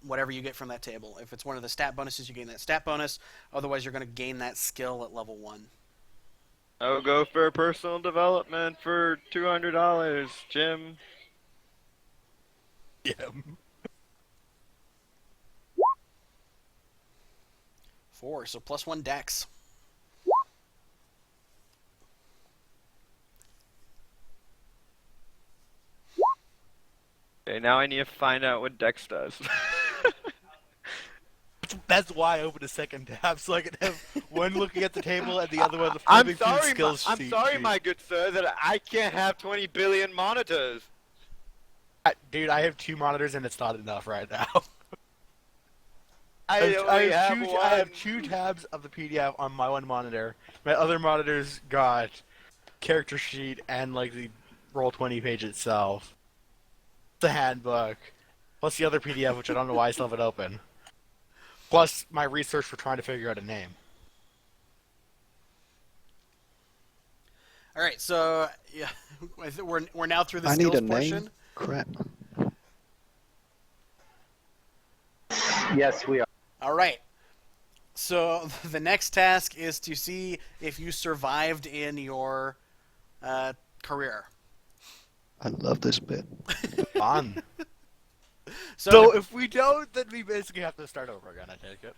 whatever you get from that table. If it's one of the stat bonuses, you gain that stat bonus. Otherwise, you're going to gain that skill at level 1. I'll go for personal development for $200, Jim. Yeah. 4, so plus 1 dex. Okay, now I need to find out what Dex does. That's why I opened a second tab, so I could have one looking at the table and the other one I'm flipping through the sorry, skills I'm sheet. sorry, my good sir, that I can't have 20 billion monitors. Dude, I have 2 monitors and it's not enough right now. I only have one. I have 2 tabs of the PDF on my one monitor. My other monitors got character sheet and like the Roll20 page itself. The handbook. Plus the other PDF, which I don't know why I still have it open. Plus my research for trying to figure out a name. All right, so yeah, we're now through the I skills need a portion. name. Crap. Yes, we are. All right. So the next task is to see if you survived in your career. I love this bit. Fun. So, So if we don't, then we basically have to start over again, I take it.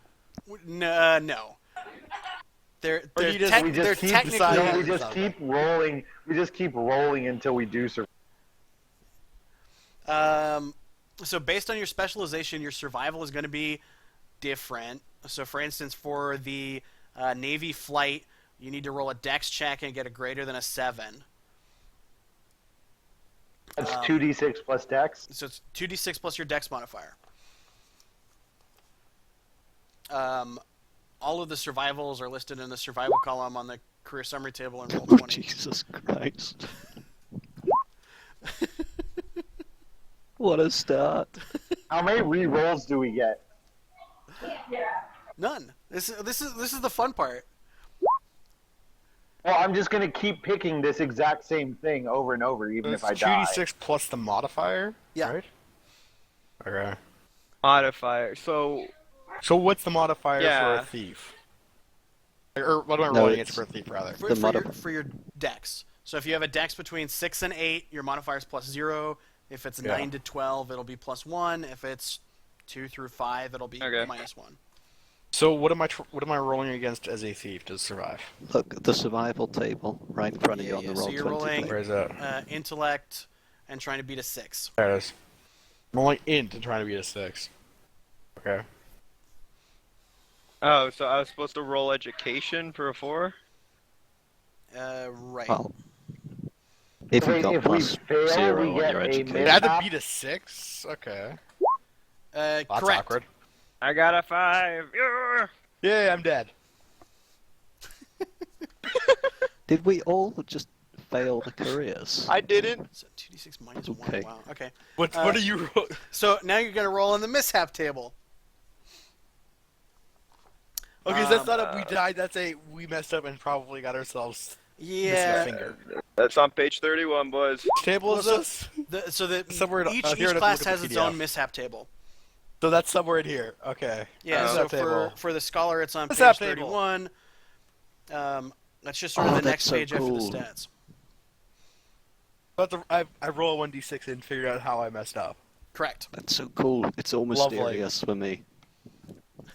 no. They're Or you just- We they're just keep technically deciding- no, we just keep rolling. We just keep rolling until we do survive. So based on your specialization, your survival is going to be different. So for instance, for the Navy flight, you need to roll a Dex check and get a greater than a 7. That's 2d6 plus dex. So it's 2d6 plus your Dex modifier. All of the survivals are listed in the survival column on the career summary table in roll Oh, 20. Jesus Christ. What a start. How many re-rolls do we get? None. This is the fun part. Well, I'm just gonna keep picking this exact same thing over and over, even if I It's die. 2d6 plus the modifier, Yeah. right? Okay. Modifier. So So what's the modifier for Yeah. a thief? Or what am I No, rolling it's- against for a thief, rather? For, The for, your, modifi- for your Dex. So if you have a Dex between 6 and 8, your modifier is plus 0. If it's Yeah. 9 to 12, it'll be plus 1. If it's 2 through 5, it'll be Okay. minus 1. So what am I rolling against as a thief to survive? Look at the survival table right in front of you on the So roll you're 20 rolling page. Where is that? intellect and trying to beat a 6. There it is. I'm rolling int and trying to beat a 6. Okay. Oh, so I was supposed to roll education for a 4? Right. Well, if you Wait, got if we plus fail, 0 we on get your a education. It had to mishap? beat a 6? Okay. Correct. That's awkward. I got a 5. Yeah. Yeah, I'm dead. Did we all just fail the careers? I didn't. So 2d6 minus Okay. 1. Wow. Okay. What Uh, are you rolling? So now you're going to roll on the mishap table. Okay, so that's not a we died, that's a we messed up and probably got ourselves missing a Yeah. finger. That's on page 31, boys. Which table is Well, this? So that Somewhere each here it is, class look at has the its PDF. own mishap table. So that's somewhere in here. Okay. Yeah, Oh. so Mishap table. for the scholar, it's on Mishap page table. 31. That's just sort of Oh, the that's next so page after the cool. stats. But I roll a 1d6 and figure out how I messed up. Correct. That's so cool. It's all Lovely. mysterious for me.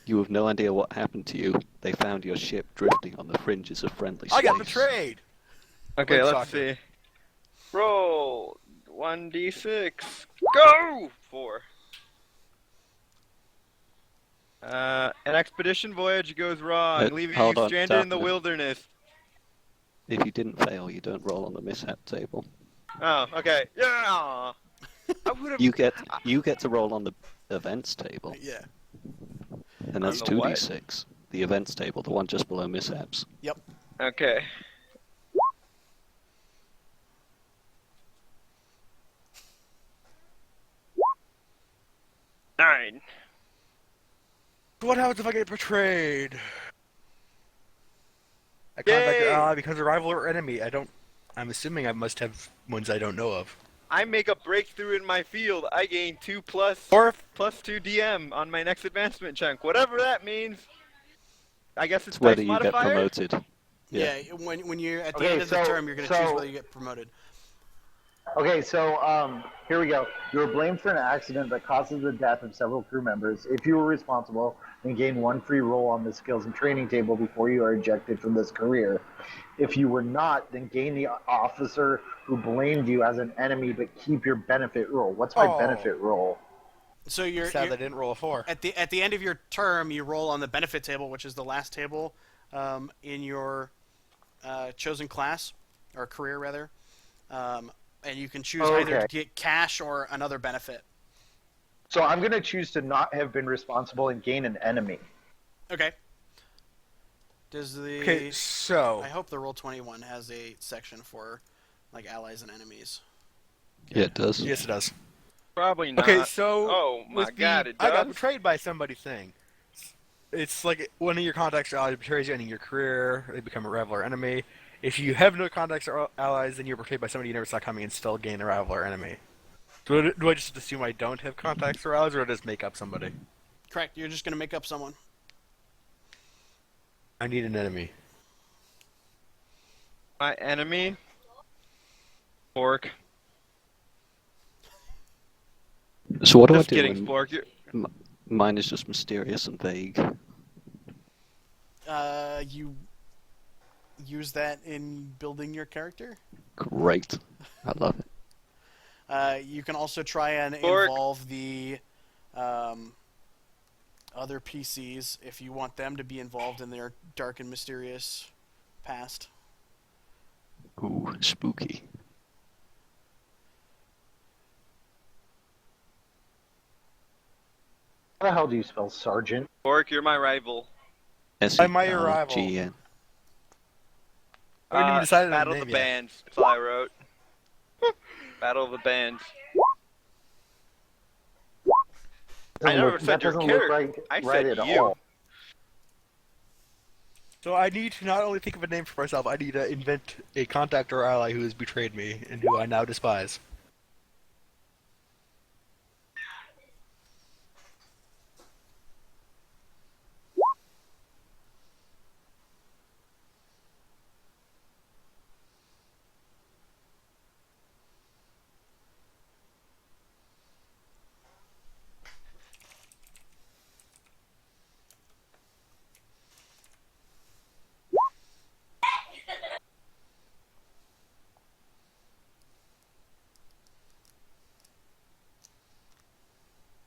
You have no idea what happened to you. They found your ship drifting on the fringes of friendly space. I got betrayed! Okay, Like let's soccer. see. Roll 1d6. Go! 4. An expedition voyage goes wrong, leaving you hold on, stranded in the Darkman. wilderness. If you didn't fail, you don't roll on the mishap table. Oh, okay. Yeah. I would have. You get to roll on the events table, Yeah. and that's On the what? 2d6. The events table, the one just below mishaps. Yep. Okay. Nine. What happens if I get betrayed? I contact Yay! your ally becomes a rival or enemy. I'm assuming I must have ones I don't know of. I make a breakthrough in my field. I gain 2 plus Or plus 2 DM on my next advancement chunk. Whatever that means. I guess it's It's whether dice you get modifier? promoted. Yeah. When you're at the Okay, end of the so- term, you're going to so- choose whether you get promoted. Okay, so here we go. You were blamed for an accident that causes the death of several crew members. If you were responsible, then gain 1 free roll on the skills and training table before you are ejected from this career. If you were not, then gain the officer who blamed you as an enemy, but keep your benefit roll. What's my Oh. benefit roll? So you're, sad you're I didn't roll a 4. at the end of your term, you roll on the benefit table, which is the last table in your chosen class or career rather, and you can choose either Okay. to get cash or another benefit. So I'm going to choose to not have been responsible and gain an enemy. Okay. Does the Okay, so I hope the Roll21 has a section for like allies and enemies. Yeah, it does. yes, it does. Probably not. Okay, so Oh my with the god, it I got does? betrayed by somebody thing. It's like one of your contacts or allies betrays you ending your career. They become a rival or enemy. If you have no contacts or allies, then you're betrayed by somebody you never saw coming and still gain a rival or enemy. Do I just assume I don't have contacts or allies, or do I just make up somebody? Correct. You're just going to make up someone. I need an enemy. My enemy? Spork. So what do Just I do kidding, when Spork. You're... mine is just mysterious and vague? You use that in building your character. Great. I love it. You can also try and Bork. involve the other PCs if you want them to be involved in their dark and mysterious past. Ooh, spooky. How the hell do you spell sergeant? Bork, you're my rival. By my arrival. SERGN. I haven't even decided on Battle the of the name yet. Bands. That's all I wrote. Battle of the Bands. I never said That your doesn't look character. I right said at you. all. So I need to not only think of a name for myself, I need to invent a contact or ally who has betrayed me and who I now despise.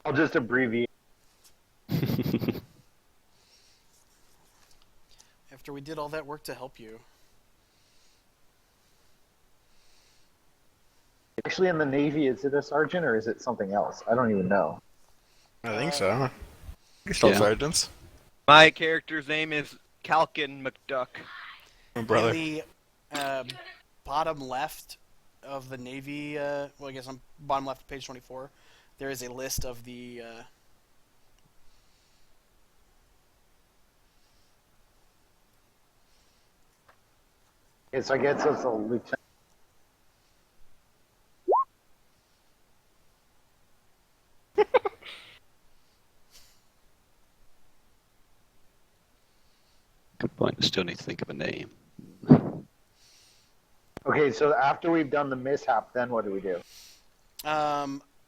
I'll just abbreviate. After we did all that work to help you. Actually, in the Navy, is it a sergeant or is it something else? I don't even know. I think so. You're still Yeah. sergeants. My character's name is Calkin McDuck. My brother. In the bottom left of the Navy, well, I guess on bottom left of page 24, there is a list of the Okay, so I guess it's a lieutenant. Good point. I still need to think of a name. Okay, so after we've done the mishap, then what do we do?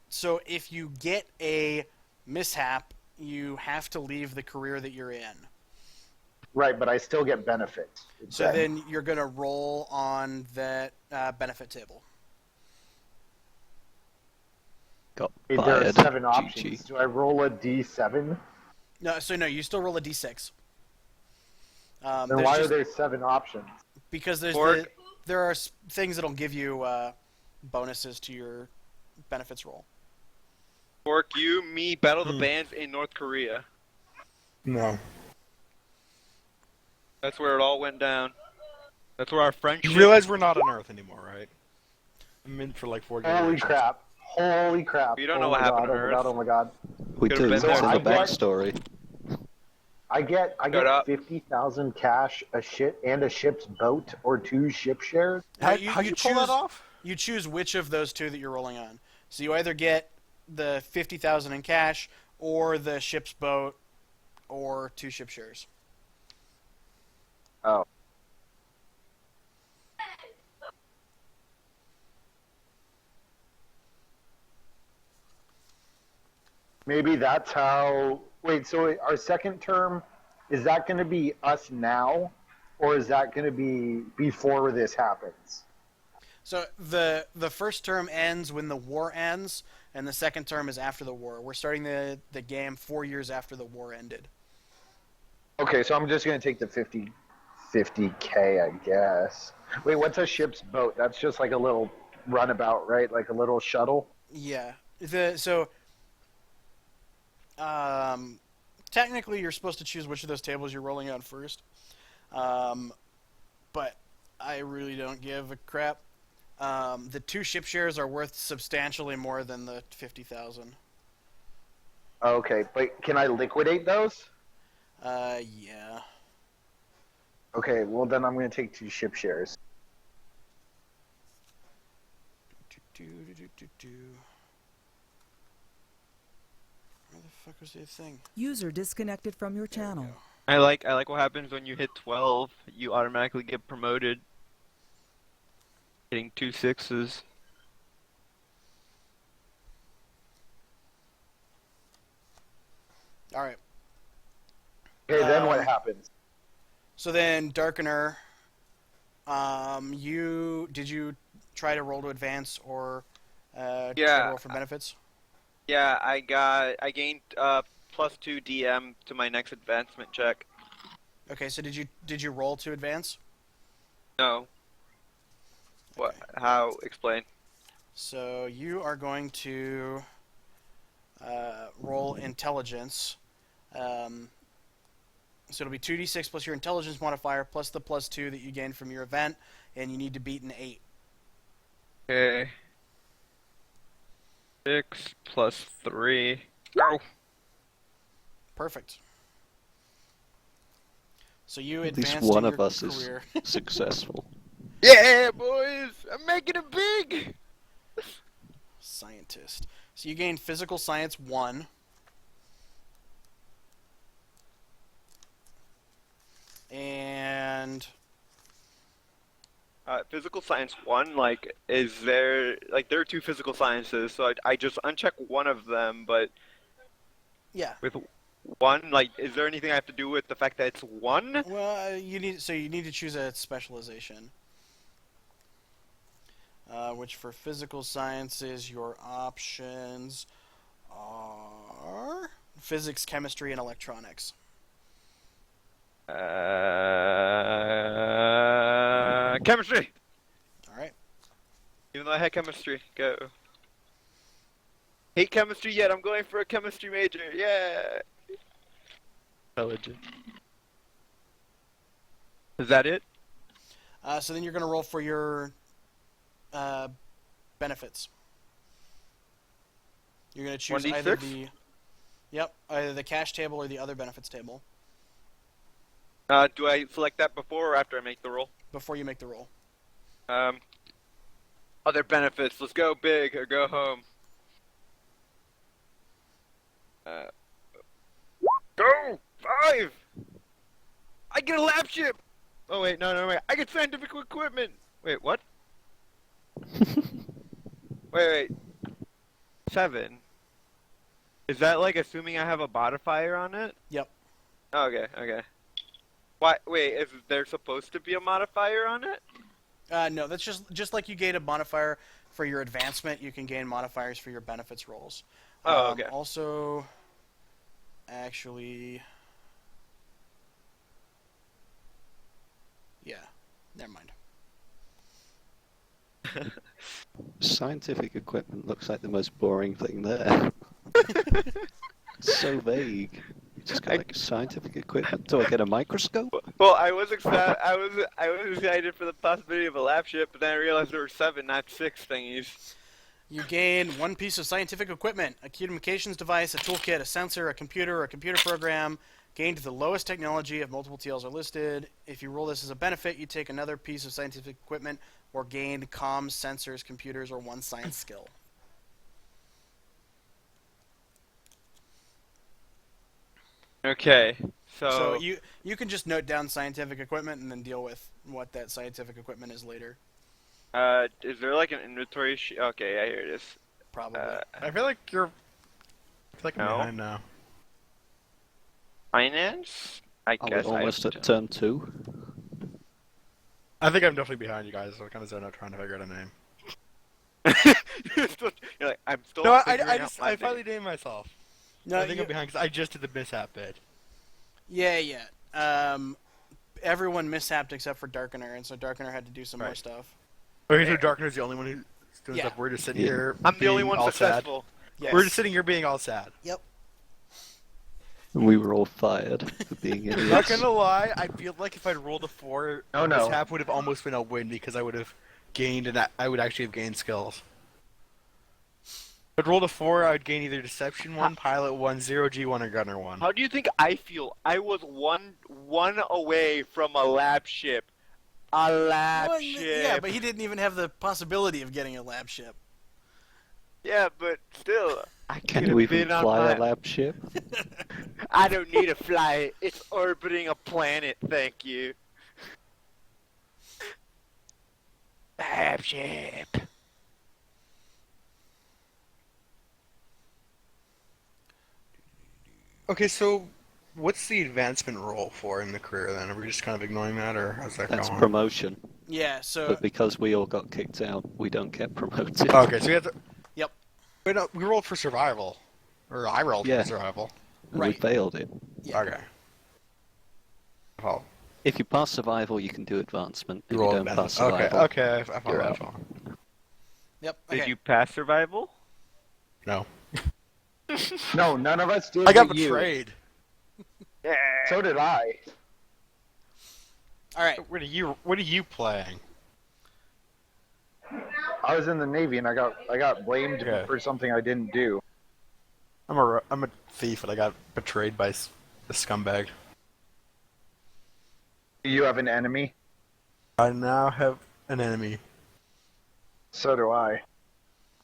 So if you get a mishap, you have to leave the career that you're in. Right, but I still get benefits. So then you're going to roll on that benefit table. Got Okay, there are fired. 7 options. GG. Do I roll a d7? No, you still roll a d6. Then There's why just- are there 7 options? Because Bork. there are things that'll give you bonuses to your benefits roll. Bork, you, me, Battle of the Bands in North Korea. No. That's where it all went down. That's where our friendship. You realize we're not on Earth anymore, right? I'm in for like 40 Holy generations. crap. Holy crap. You don't know Oh what my happened God, on oh my God, Earth. oh my God. We Could've do. been It's there. in the I get- backstory. I get Shut up. 50,000 cash, a ship, and a ship's boat, or 2 ship shares. How'd you pull that off? You choose which of those two that you're rolling on. So you either get the 50,000 in cash, or the ship's boat, or 2 ship shares. Oh. Maybe that's how. Wait, so our second term, is that going to be us now, or is that going to be before this happens? So the first term ends when the war ends, and the second term is after the war. We're starting the game 4 years after the war ended. Okay, so I'm just going to take the 50K, I guess. Wait, what's a ship's boat? That's just like a little runabout, right? Like a little shuttle? Yeah. Technically, you're supposed to choose which of those tables you're rolling on first. But I really don't give a crap. The 2 ship shares are worth substantially more than the 50,000. Okay, but can I liquidate those? Yeah. Okay, well then I'm going to take 2 ship shares. Where the fuck was the thing? User disconnected from your There we channel. go. I like what happens when you hit 12. You automatically get promoted. Hitting 2 6s. All right. Okay, then what Um, happens? So then, Darkener, did you try to roll to advance, or Yeah. Roll for benefits. Yeah, I gained +2 DM to my next advancement check. Okay, so did you roll to advance? No. What? Okay. How? Explain. So you are going to roll intelligence. So it'll be 2d6 plus your intelligence modifier plus the +2 that you gained from your event, and you need to beat an 8. Okay. 6 plus 3. Go. Perfect. So you At least advanced one in of your us is career. successful. Yeah, boys! I'm making it big! Scientist. So you gained physical science 1. And Physical science 1, like, is there... Like, there are 2 physical sciences, so I just uncheck one of them, but yeah. with 1, like, is there anything I have to do with the fact that it's 1? Well, you need to choose a specialization. Which for physical sciences, your options are physics, chemistry, and electronics. Chemistry! All right. Even though I had chemistry, go. Hate chemistry yet, I'm going for a chemistry major, yeah! Intelligent. Is that it? So then you're going to roll for your benefits. You're going to choose either 1d6? either the cash table or the other benefits table Do I select that before or after I make the roll? before you make the roll. Other benefits, let's go big or go home. Go! 5! I get a lab ship! Oh wait, no, wait. I get scientific equipment! Wait, what? wait. 7. Is that like assuming I have a modifier on it? Yep. Okay. Why? Wait, is there supposed to be a modifier on it? No, that's just like you gain a modifier for your advancement, you can gain modifiers for your benefits rolls. Oh, okay. Also, actually, yeah, never mind. Scientific equipment looks like the most boring thing there. It's so vague. You just got like scientific equipment. Do I get a microscope? Well, I was excited. I was excited for the possibility of a lab ship, but then I realized there were 7, not 6 thingies. You gain 1 piece of scientific equipment, a communications device, a toolkit, a sensor, a computer program. Gained the lowest technology if multiple TLs are listed. If you roll this as a benefit, you take another piece of scientific equipment or gain comms, sensors, computers, or 1 science skill. Okay, So you can just note down scientific equipment and then deal with what that scientific equipment is later. is there like an inventory okay, yeah, here it is. Probably. I feel like I'm No. behind now. Finance? I Are we guess almost at turn 2? I think I'm definitely behind you guys. So I kind of zoned out trying to figure out a name. You're like, I'm still No, figuring out my I finally name. named myself. No, I think I'm behind because I just did the mishap bit. Yeah. Everyone mishapped except for Darkener, and so Darkener had to do some more Right. stuff. Okay, so Darkner's the only one who's doing Yeah. stuff. We're just sitting Yeah. here. I'm the only being one all successful. Yes. Sad. We're just sitting here being all sad. Yep. And we were all fired for being Not idiots. gonna lie, I feel like if I'd rolled a 4, Oh, no. mishap would have almost been a win because I would have gained I would actually have gained skills. If I'd rolled a 4, I would gain either Deception 1, Pilot 1, 0G1, or Gunner 1. How do you think I feel? I was one away from a lab ship. A lab Well, ship. yeah, but he didn't even have the possibility of getting a lab ship. Yeah, but still, I Can could you have even been on fly my... a lab ship? I don't need to fly it. It's orbiting a planet, thank you. Lab ship. Okay, so what's the advancement roll for in the career then? Are we just kind of ignoring that, or how's that That's going? promotion. Yeah, so But because we all got kicked out, we don't get promoted. Okay, so we have to. Wait, no, we rolled for survival. Or I rolled Yeah. for survival. And Right. we failed it. Yeah. Okay. Oh, If you pass survival, you can do advancement. If you you rolled don't then. pass Okay, survival, okay, I found you're that out. phone. Yep. Did Okay. you pass survival? No. No, none of us did. I got but you. betrayed. Yeah. So did I. All right. What are you playing? I was in the Navy and I got blamed Okay. for something I didn't do. I'm a thief, and I got betrayed by a scumbag. Do you have an enemy? I now have an enemy. So do I.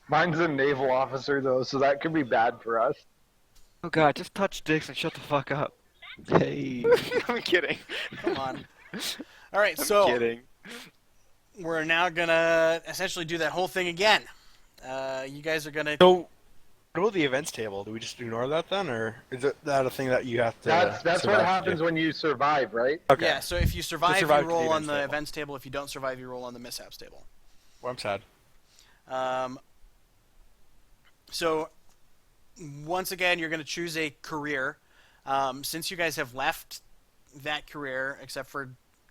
Mine's a naval officer though, so that could be bad for us. Oh god, just touch dicks and shut the fuck up. Hey. I'm kidding. Come on. All right. I'm So kidding. we're now gonna essentially do that whole thing again. You guys are gonna. So, what about the events table? Do we just ignore that then, or is that a thing that you have to? That's what survive to happens do? when you survive, right? Okay. Yeah. So if you survive, survive you to the roll on events the table. events table. If you don't survive, you roll on the mishaps table. Well, I'm sad. So once again, you're going to choose a career. Since you guys have left that career, except for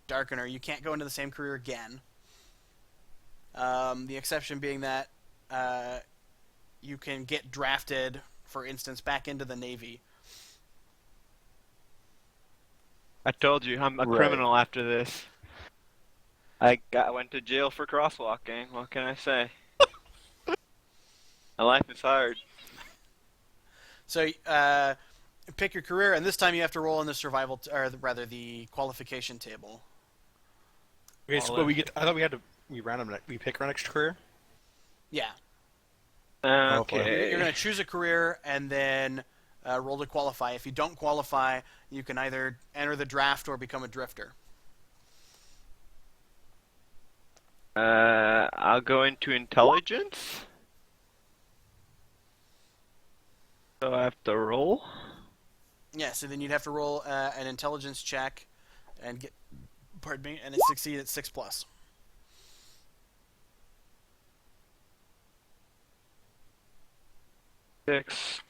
Darkener, you can't go into the same career again. The exception being that you can get drafted, for instance, back into the Navy. I told you, I'm a Right. criminal after this. I went to jail for crosswalking. What can I say? My life is hard. So pick your career, and this time you have to roll in the survival, or rather the qualification table. Okay, so we get. I thought we pick our next career. Yeah. Okay. You're going to choose a career and then roll to qualify. If you don't qualify, you can either enter the draft or become a drifter. I'll go into intelligence. So I have to roll. Yeah, so then you'd have to roll an intelligence check and get, pardon me, and it succeed at 6+. Six.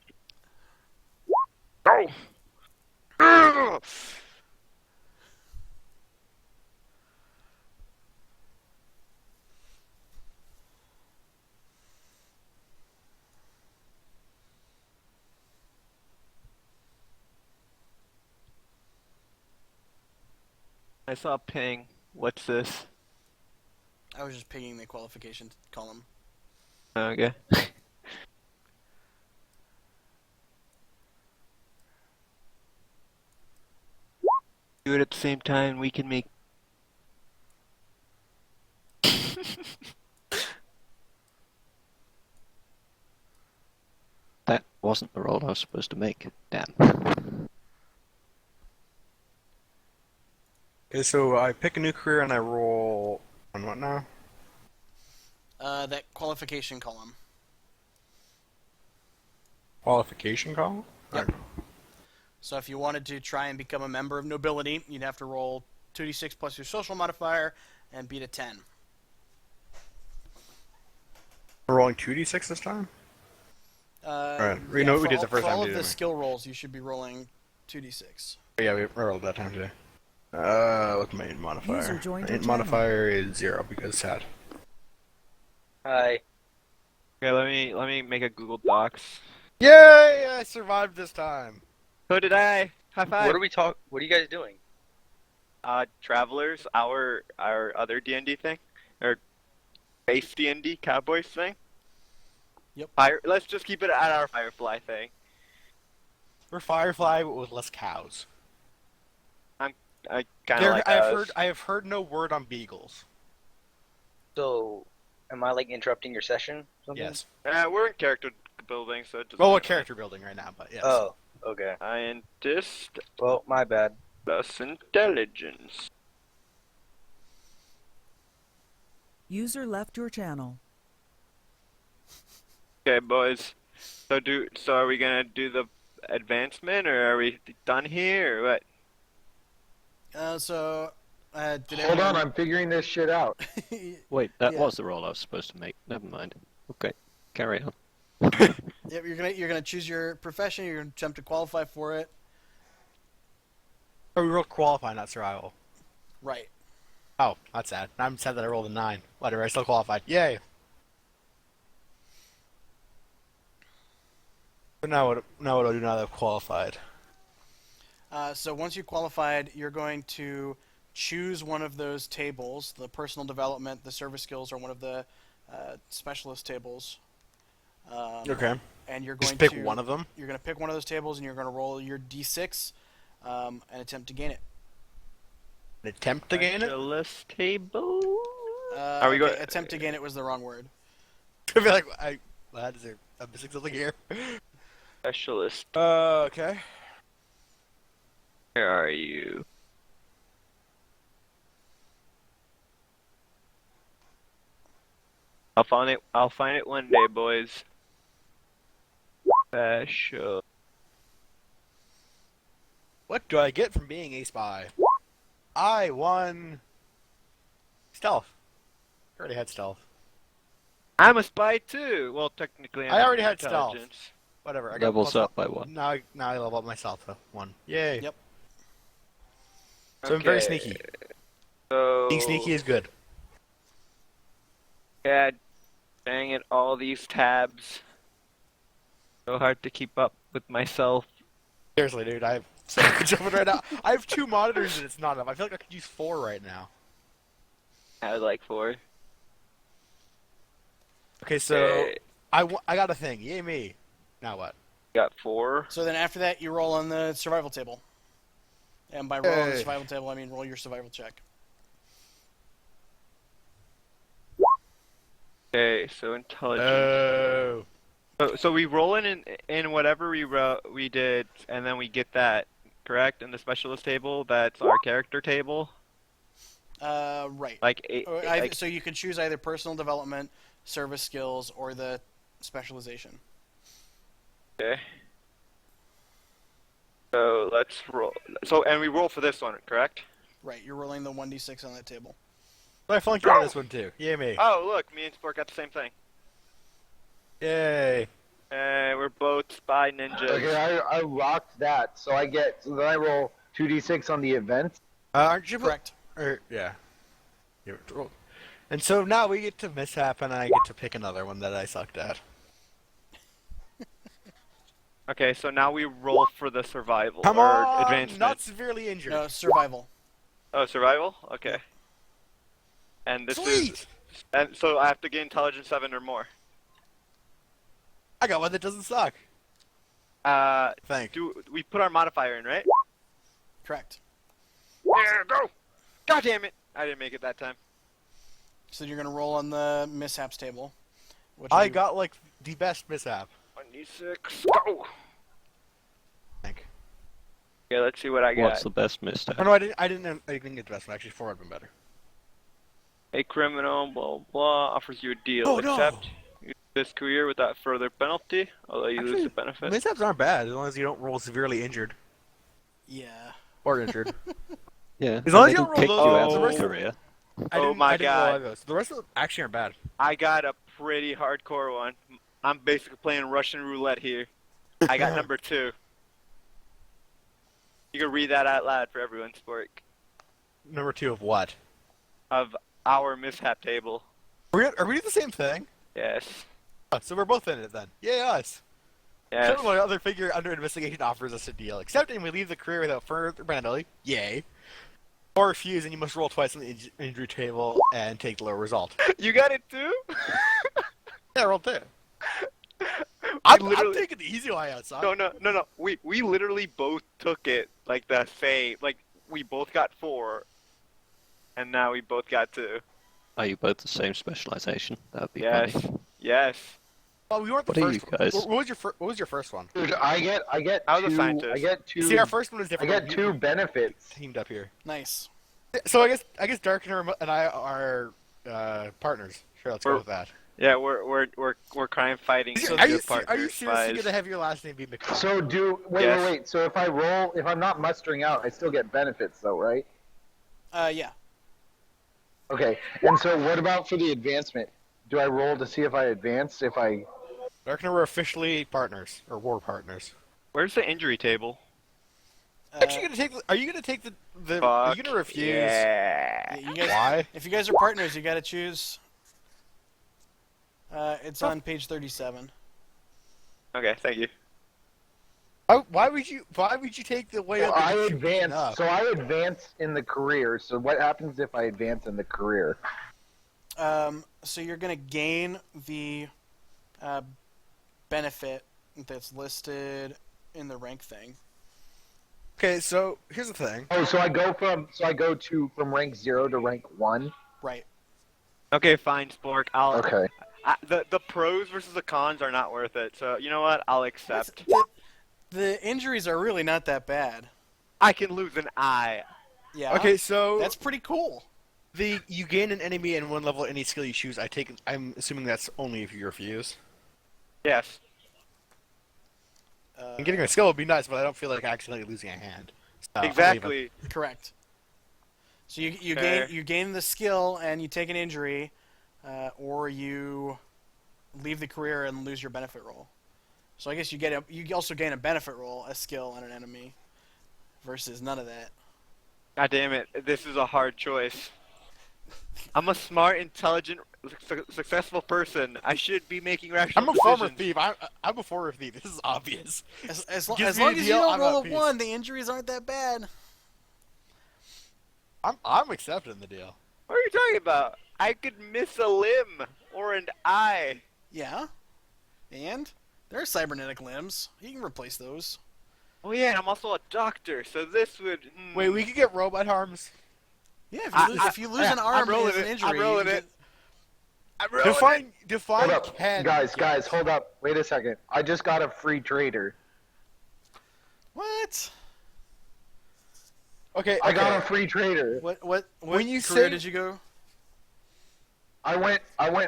Go! Ugh! I saw a ping. What's this? I was just pinging the qualification column. Okay. Do it at the same time. We can make. That wasn't the roll I was supposed to make. Damn. Okay, so I pick a new career and I roll on what now? That qualification column. Qualification column? Yep. So if you wanted to try and become a member of nobility, you'd have to roll 2d6 plus your social modifier and beat a 10. We're rolling 2d6 this time? Alright, we know what we did the first for time, all of didn't the we? skill rolls, you should be rolling 2d6. Yeah, we rolled that time too. What's my int modifier? User joined My your int channel. modifier is 0 because sad. Hi. Okay, let me make a Google Docs. Yay! I survived this time! So did I. High five. What are you guys doing? Travelers, our other D&D thing, or base D&D Cowboys thing. Yep. Let's just keep it at our Firefly thing. We're Firefly but with less cows. I kind of like those. I have heard no word on beagles. So, am I like interrupting your session? Something? Yes. We're in character building, so it doesn't Well, we're matter. character building right now, but yes. Oh, okay. Scientist Well, my bad. plus intelligence. User left your channel. Okay, boys. So are we gonna do the advancement, or are we done here, or what? Did Hold on, everyone... I'm figuring this shit out. Wait, that Yeah. was the roll I was supposed to make. Never mind. Okay, carry on. Yep, you're gonna choose your profession. You're gonna attempt to qualify for it. Oh, we rolled qualify, not survival. Right. Oh, that's sad. I'm sad that I rolled a 9. Whatever, I still qualified. Yay! But now what do I do now that I've qualified? So once you qualified, you're going to choose one of those tables: the personal development, the service skills, or one of the specialist tables. Okay. And you're going Just pick to one of them? You're going to pick one of those tables, and you're going to roll your d6 and attempt to gain it. An attempt to gain it? Specialist table. Are we okay, going- attempt to gain it was the wrong word. I feel like I'm missing something here. Specialist. Okay. Where are you? I'll find it. I'll find it one day, boys. Special. What do I get from being a spy? I won stealth. I already had stealth. I'm a spy too. Well, technically, I already had intelligence. Whatever. I got Levels plus up by 1. Now I level up myself. So 1. Yay. Yep. So I'm very Okay, sneaky. So Being sneaky is good. God dang it! All these tabs. So hard to keep up with myself. Seriously, dude, I have so much open right now. I have 2 monitors and it's not enough. I feel like I could use 4 right now. I would like 4. Okay, so Okay, I got a thing. Yay me. Now what? got 4. So then after that, you roll on the survival table. And by roll on the Hey. survival table, I mean roll your survival check. Okay, so intelligence. Oh. So we roll in whatever we did, and then we get that correct in the specialist table. That's our character table. Right. Like eight. So you can choose either personal development, service skills, or the specialization. Okay. So let's roll. So and we roll for this one, correct? Right. You're rolling the 1d6 on that table. I flunked out of this one too. Yay me. Oh, look, me and Sport got the same thing. Yay. We're both spy ninjas. Okay, I rocked that. So then I roll 2d6 on the event. Aren't you Correct. yeah. And so now we get to mishap and I get to pick another one that I sucked at. Okay, so now we roll for the survival Come or on! advancement. Not severely injured. No, survival. Oh, survival. Okay. And this Sweet! is, and so I have to get intelligence 7 or more. I got one that doesn't suck. Thanks. Do we put our modifier in, right? Correct. Yeah, go! God damn it! I didn't make it that time. So you're gonna roll on the mishaps table. Which I will be- got like the best mishap. 1d6, go! Thank. Okay, let's see what I got. What's the best mistake? Oh no, I didn't get the best one. Actually, 4 would have been better. A criminal, blah, blah, offers you a deal. Oh, no. Accept this career without further penalty, although you lose Actually, the benefit. Mishaps aren't bad as long as you don't roll severely injured Yeah. or injured. Yeah. As long as they you don't don't kick roll you those- out the of rest the of- career. Oh my didn't roll God. either. So the rest of them actually aren't bad. I got a pretty hardcore one. I'm basically playing Russian roulette here. I got number 2. You can read that out loud for everyone, Sport. Number 2 of what? Of our mishap table. Are we doing the same thing? Yes. Oh, so we're both in it then. Yay us! Yes. Criminal or other figure under investigation offers us a deal. Accept and we leave the career without further penalty. Yay. Or refuse and you must roll twice on the injury table and take the lower result. You got it too? Yeah, roll 2. I'm literally- taking the easy way out, son. No. We literally both took it like the same. Like we both got 4, and now we both got 2. Are you both the same specialization? That would be Yes. funny. Yes. Well, we weren't the What are first you guys? What was your first one? Dude, I get I was a two. scientist. I get 2. See, our first one was I different. get We 2 benefits. teamed up here. Nice. So I guess Dark and I are partners. Sure, let's go with that. Yeah, we're crime fighting. Are you partners, seriously spies. gonna have your last name be McCall? So Yes. wait. So if I'm not mustering out, I still get benefits though, right? Yeah. Okay. And so what about for the advancement? Do I roll to see if I advance? If I Darkner, we're officially partners or war partners. Where's the injury table? Actually, gonna take. Are you gonna take the? Are you Fuck gonna refuse? yeah. Yeah, you guys, Why? if you guys are partners, you got to choose. It's on page 37. Okay, thank you. Why would you? Why would you take the way So up? I and advance. up? So I advance in the career. So what happens if I advance in the career? So you're gonna gain the benefit that's listed in the rank thing. Okay, so here's the thing. Oh, so I go from rank 0 to rank 1. Right. Okay, fine, Spork. Okay. The pros versus the cons are not worth it. So you know what? I'll accept. The injuries are really not that bad. I can lose an eye. Yeah. Okay, so That's pretty cool. you gain an enemy in one level any skill you choose. I'm assuming that's only if you refuse. Yes. And getting a skill would be nice, but I don't feel like accidentally losing a hand. So, I'm leaving. Exactly. Correct. So you Fair. gain the skill and you take an injury, or you leave the career and lose your benefit roll. So I guess you also gain a benefit roll, a skill, and an enemy, versus none of that. God damn it! This is a hard choice. I'm a smart, intelligent, successful person. I should be making rational I'm a decisions. former thief. I'm a former thief. This is obvious. As long Gives as me you a deal, don't I'm roll at a peace. 1, the injuries aren't that bad. I'm accepting the deal. What are you talking about? I could miss a limb or an eye. Yeah. And there are cybernetic limbs. You can replace those. Oh yeah, and I'm also a doctor, so this would. Wait, we could get robot arms. Yeah, if you lose yeah, an I'm arm rolling as an it. injury, I'm rolling you it. I'm rolling it. Define Hold up, can. guys, hold up. Wait a second. I just got a free trader. What? Okay, I got a free trader. What When you career say- did you go? I went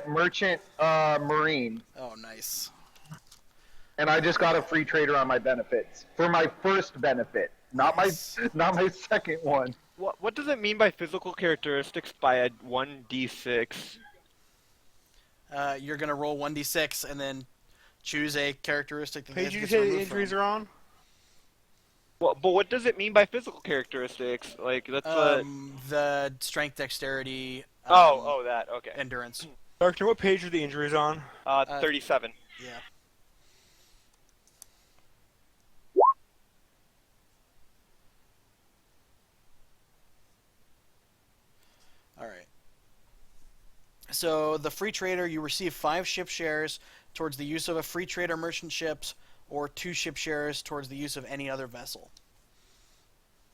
merchant marine, Oh, nice. and I just got a free trader on my benefits for my first benefit, not Nice. my second one. What does it mean by physical characteristics by a 1d6? You're gonna roll 1d6 and then choose a characteristic that Page you gets say the removed injuries from. are on? But what does it mean by physical characteristics? Like that's what. The strength, dexterity. Oh, that. Okay. Endurance. Doctor, what page are the injuries on? 37. Yeah. All right. So the free trader, you receive 5 ship shares towards the use of a free trader merchant ships, or 2 ship shares towards the use of any other vessel.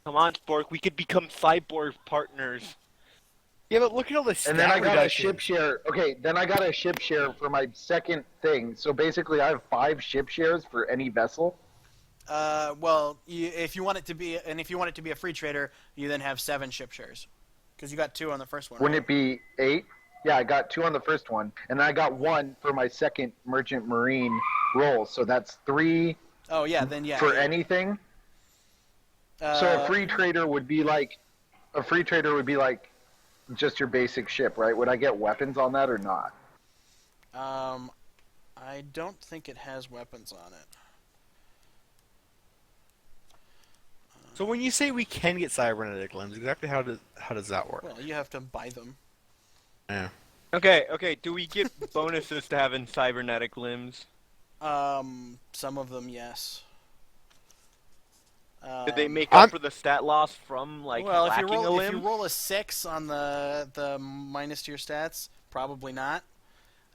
Come on, Spork. We could become cyborg partners. Yeah, but look at all the stat And then I got a reductions. ship share. Okay, then I got a ship share for my second thing. So basically, I have 5 ship shares for any vessel. Well, if you want it to be a free trader, you then have 7 ship shares, because you got 2 on the first one. Wouldn't it be 8? Yeah, I got 2 on the first one, and I got 1 for my second merchant marine roll. So that's 3 Oh yeah, then yeah. for yeah. anything. So a free trader would be like just your basic ship, right? Would I get weapons on that or not? I don't think it has weapons on it. So when you say we can get cybernetic limbs, exactly how does that work? Well, you have to buy them. Yeah. Okay. Do we get bonuses to having cybernetic limbs? Some of them, yes. Did they make up for the stat loss from like well, lacking a if limb? you roll a 6 on the minus to your stats, probably not.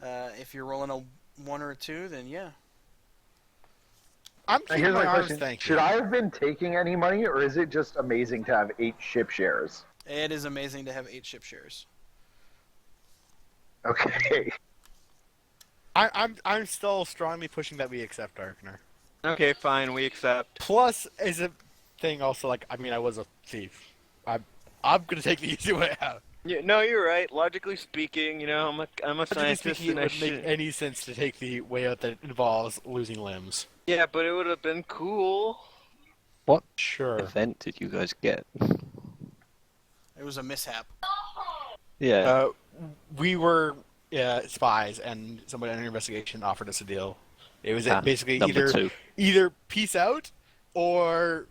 If you're rolling a 1 or a 2, then yeah. I'm Now, keeping here's my my arms, question: thank you. should I have been taking any money, or is it just amazing to have 8 ship shares? It is amazing to have 8 ship shares. Okay. I'm still strongly pushing that we accept Darkner. Okay, fine, we accept. Plus, as a thing, also like I was a thief. I'm gonna take the easy way out. Yeah, no, you're right. Logically speaking, you know, I'm a Logically scientist speaking, and it I would make should. any sense to take the way out that involves losing limbs. Yeah, but it would have been cool. What Sure. event did you guys get? It was a mishap. Yeah. We were spies, and somebody under investigation offered us a deal. It was Ah, basically number two. either peace out or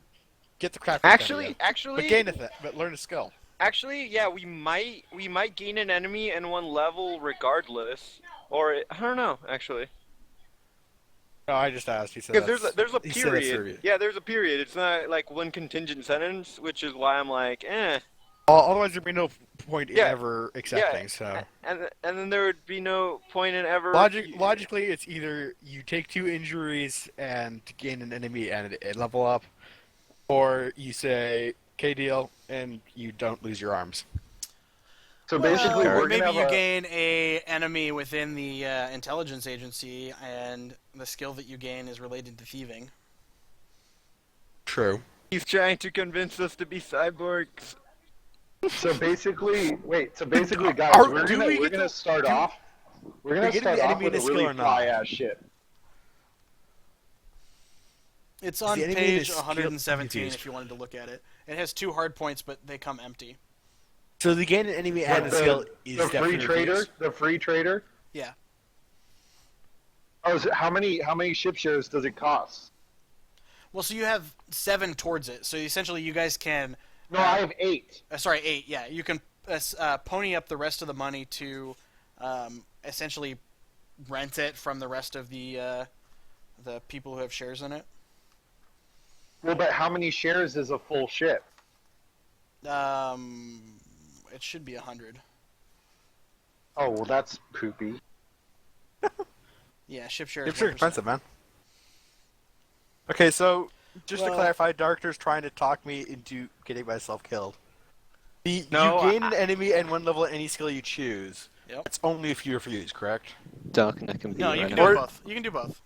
get the crap kicked out of you. Actually, But gain but learn a skill. Actually, yeah, we might gain an enemy in one level regardless, or I don't know actually. No, I just asked. He said Because that's, there's a he said that's period. Yeah, there's a period. It's not like one contingent sentence, which is why I'm like, eh. Otherwise, there'd be no point in Yeah, ever accepting. Yeah, So and then there would be no point in ever. logically, it's either you take 2 injuries and gain an enemy and level up, or you say K deal and you don't lose your arms. So basically, Well, we're maybe gonna you have a, gain a enemy within the intelligence agency, and the skill that you gain is related to thieving. True. He's trying to convince us to be cyborgs. So basically, guys, we're gonna start off. We're gonna getting start the off enemy with in a a skill really or not? fly-ass ship. It's on the enemy page is skill- 117 confused. if you wanted to look at it. It has 2 hard points, but they come empty. So the gain an enemy and What, a skill is the free definitely trader, reduced. the free trader. Yeah. Oh, so how many ship shares does it cost? Well, so you have 7 towards it. So essentially, you guys can. No, I have 8. Sorry, 8. Yeah, you can pony up the rest of the money to essentially rent it from the rest of the people who have shares in it. Well, but how many shares is a full ship? It should be 100. Oh, well, that's poopy. Yeah, ship share. Ships is are 1%. expensive, man. Okay, so just to Well- clarify, Doctor's trying to talk me into getting myself killed. No, you gain an enemy and 1 level at any skill you choose. Yep. It's only if you refuse, correct? Dark Neck and No, be you right can now. do both. You can do both.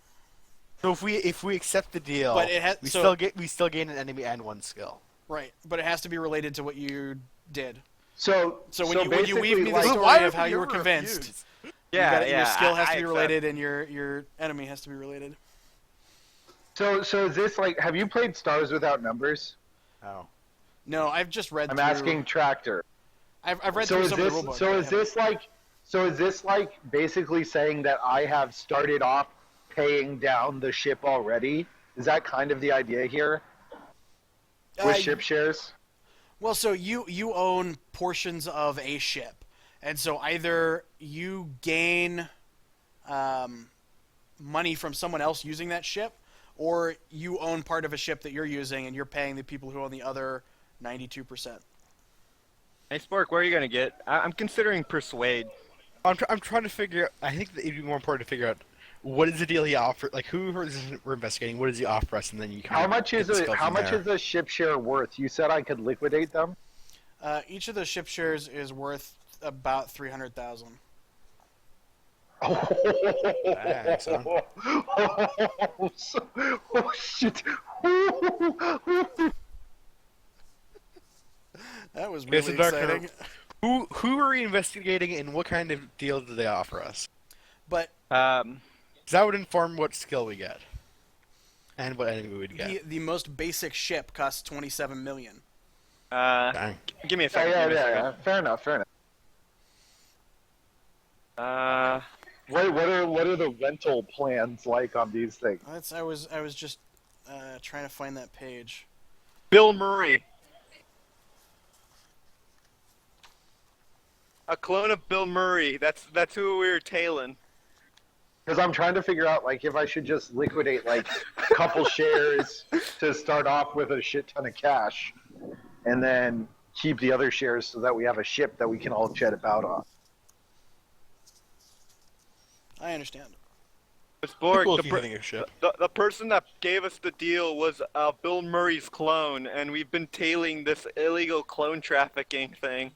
So if we accept the deal, But it has- we so- still gain an enemy and 1 skill. Right, but it has to be related to what you did. So So when you basically, weave me the like, story of how you were convinced, Yeah, your skill has to I be accept. related, and your enemy has to be related. So is this like? Have you played Stars Without Numbers? Oh. No, I've just read. I'm through, asking Tractor. I've read So through is some this of the rulebook. so is this like basically saying that I have started off paying down the ship already? Is that kind of the idea here with ship shares? Well, so you own portions of a ship, and so either you gain money from someone else using that ship, or you own part of a ship that you're using, and you're paying the people who own the other 92%. Hey, Spork, where are you gonna get? I'm considering Persuade. I'm trying to figure out. I think that it'd be more important to figure out what is the deal he offered. Like we're investigating. What does he offer us, and then you. How much is a ship share worth? You said I could liquidate them. Each of those ship shares is worth about 300,000. Dang, son. Oh shit! That was Okay, so really Doctor, exciting. Who are we investigating, and what kind of deal do they offer us? But 'Cause that would inform what skill we get, and what enemy we would get. the most basic ship costs 27 million. Dang. Give me a second. give me a second. Yeah. Fair enough. What are the rental plans like on these things? I was just trying to find that page. Bill Murray. A clone of Bill Murray. That's who we were tailing. Because I'm trying to figure out like if I should just liquidate like a couple shares to start off with a shit ton of cash, and then keep the other shares so that we have a ship that we can all jet about on. I understand. Spork, Cool the, if you think of shit. the person that gave us the deal was Bill Murray's clone, and we've been tailing this illegal clone trafficking thing.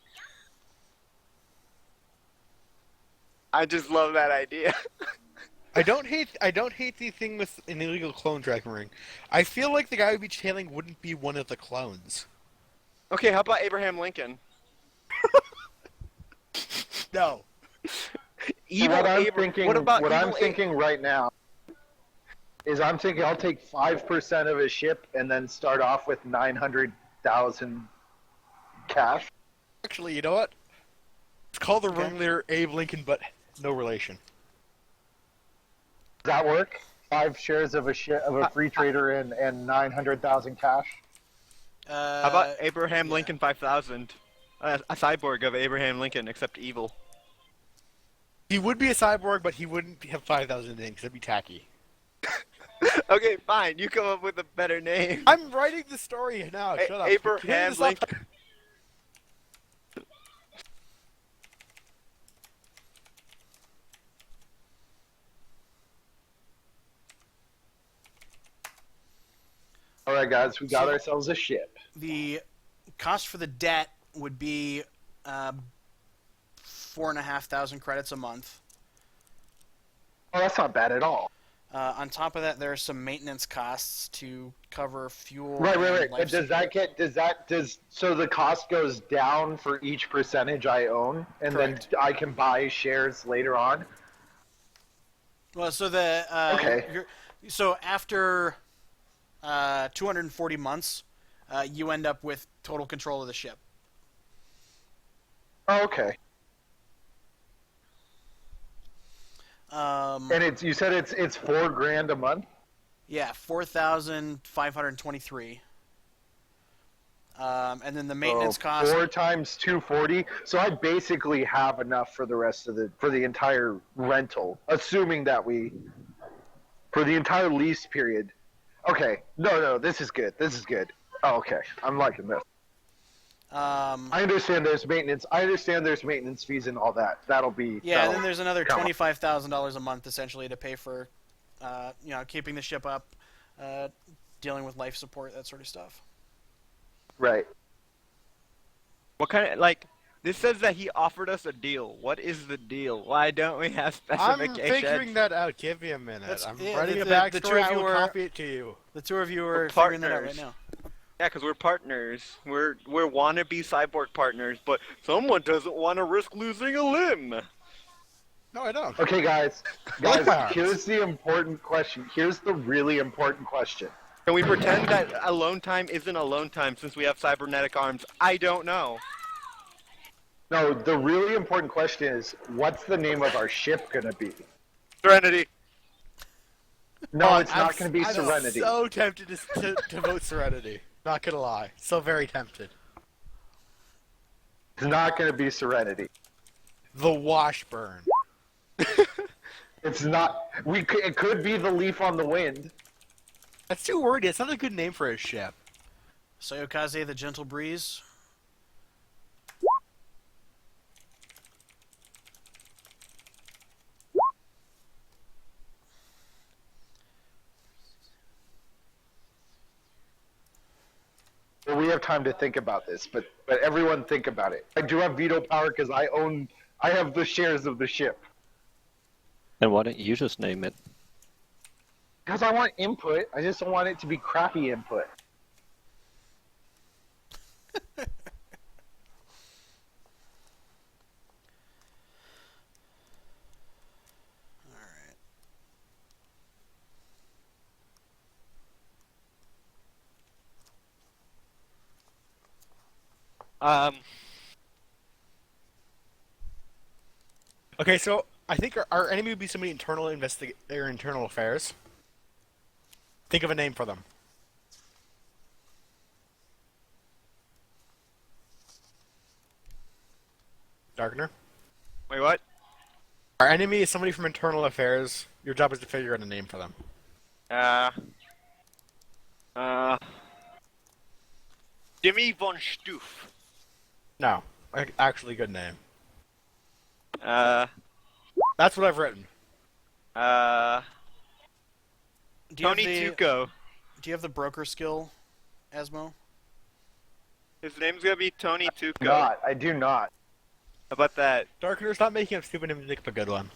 I just love that idea. I don't hate the thing with an illegal clone tracking ring. I feel like the guy we'd be tailing wouldn't be one of the clones. Okay, how about Abraham Lincoln? No. Evil what I'm Abra- thinking, What about what I'm evil thinking right now is I'm thinking I'll take 5% of a ship and then start off with 900,000 cash. Actually, you know what? It's called the ringleader Abe Lincoln, but no relation. Does that work? 5 shares of a free trader and 900,000 cash. How about Uh, Abraham yeah. Lincoln 5000? A cyborg of Abraham Lincoln, except evil. He would be a cyborg, but he wouldn't have 5,000 inks. That'd be tacky. Okay, fine. You come up with a better name. I'm writing the story now. Shut up. Abraham Stop- Lincoln. All right, guys, we got ourselves a ship. The cost for the debt would be 4,500 credits a month. Oh, that's not bad at all. On top of that, there are some maintenance costs to cover fuel. Right. and But so the cost goes down for each percentage I own, and Correct. then I can buy shares later on. Well, so the Okay. so after 240 months, you end up with total control of the ship. Oh, okay. And you said it's $4,000 a month. Yeah, 4,523. And then the maintenance So cost. 4 times 240. So I basically have enough for the rest of the entire rental, assuming that for the entire lease period. Okay. No, this is good. This is good. Oh, okay. I'm liking this. I understand there's maintenance. I understand there's maintenance fees and all that. That'll be. Yeah, and then there's another come on. $25,000 a month essentially to pay for, keeping the ship up, dealing with life support, that sort of stuff. Right. What kind of This says that he offered us a deal. What is the deal? Why don't we have I'm specifications? figuring that out. Give me a minute. That's- I'm yeah, writing the- a the backstory. two of I you will are- copy it to you. The two of you We're are figuring that out right partners. now. Yeah, because we're partners. We're wannabe cyborg partners, but someone doesn't want to risk losing a limb. No, I don't. Okay, guys. Wow. Here's the important question. Here's the really important question. Can we pretend that alone time isn't alone time since we have cybernetic arms? I don't know. No, the really important question is, what's the name of our ship gonna be? Serenity. No, Oh, it's not gonna be Serenity. I'm so tempted to vote Serenity. Not gonna lie. So very tempted. It's not gonna be Serenity. The Washburn. It's not. It could be the Leaf on the Wind. That's too wordy. It's not a good name for a ship. Soyokaze the Gentle Breeze. Well, we have time to think about this, but everyone think about it. I do have veto power because I have the shares of the ship. And why don't you just name it? Because I want input. I just don't want it to be crappy input. All right. Okay, so I think our enemy would be somebody their internal affairs. Think of a name for them. Darkner. Wait, what? Our enemy is somebody from internal affairs. Your job is to figure out a name for them. Jimmy von Stoof. No, actually good name. Uh, That's what I've written. Do you have Tony the- Tuco. Do you have the broker skill, Asmo? His name's gonna be Tony Tuco. I do not. How about that? Darkner, stop making up stupid names and think of a good one.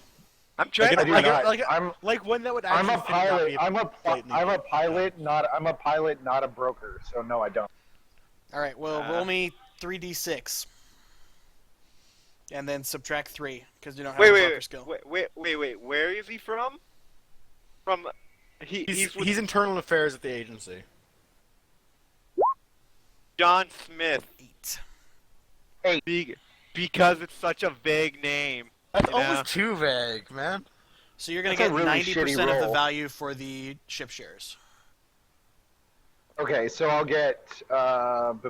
I'm trying I to do not. Like one that would I'm actually a pilot. I'm a blatantly- pilot, not a broker. So no, I don't. All right. Well, roll me 3d6, and then subtract 3 because you don't have the broker skill. wait. Where is he from? From He's internal affairs at the agency. John Smith. 8. Because it's such a vague name. That's You know? almost too vague, man. So you're going to That's get a really 90% shitty of the roll. value for the ship shares. Okay, so I'll get But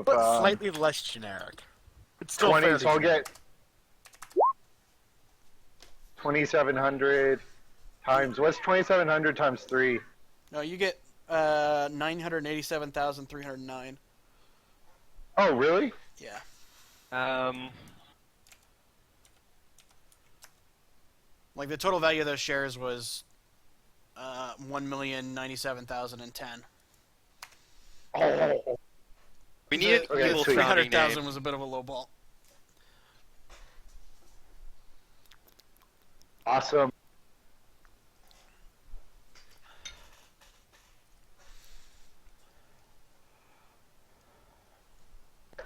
slightly less generic. It's still 20. fairly So I'll generic. get 2,700 times. What's 2,700 times 3? No, you get 987,309. Oh, really? Yeah. Like the total value of those shares was 1,097,010. Oh. We need Okay, evil sweet. sounding 300,000 names. was a bit of a low ball. Awesome.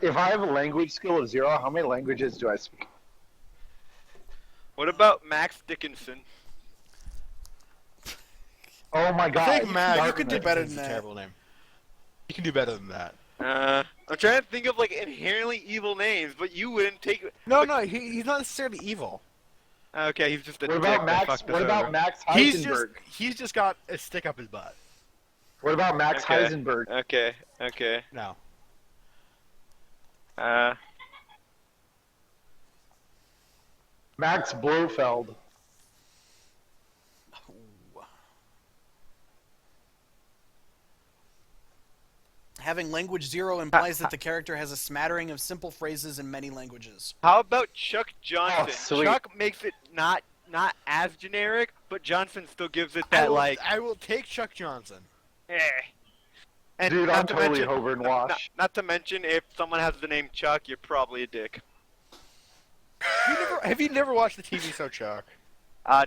If I have a language skill of 0, how many languages do I speak? What about Max Dickinson? Oh my god. I think Max, you could do better than a that. terrible name. You can do better than that. I'm trying to think of like inherently evil names, but you wouldn't take. No, he's not necessarily evil. Okay, he's just a What dick about that Max? fucked us What about over. Max He's Heisenberg? just got a stick up his butt. What about Max Okay. Heisenberg? Okay. No. Max Blofeld. Having language 0 implies that the character has a smattering of simple phrases in many languages. How about Chuck Johnson? Oh, sweet. Chuck makes it not as generic, but Johnson still gives it that I will take Chuck Johnson. eh. And Dude, not I'm to totally mention, Hover and Wash. not to mention, if someone has the name Chuck, you're probably a dick. Have you never watched the TV show Chuck?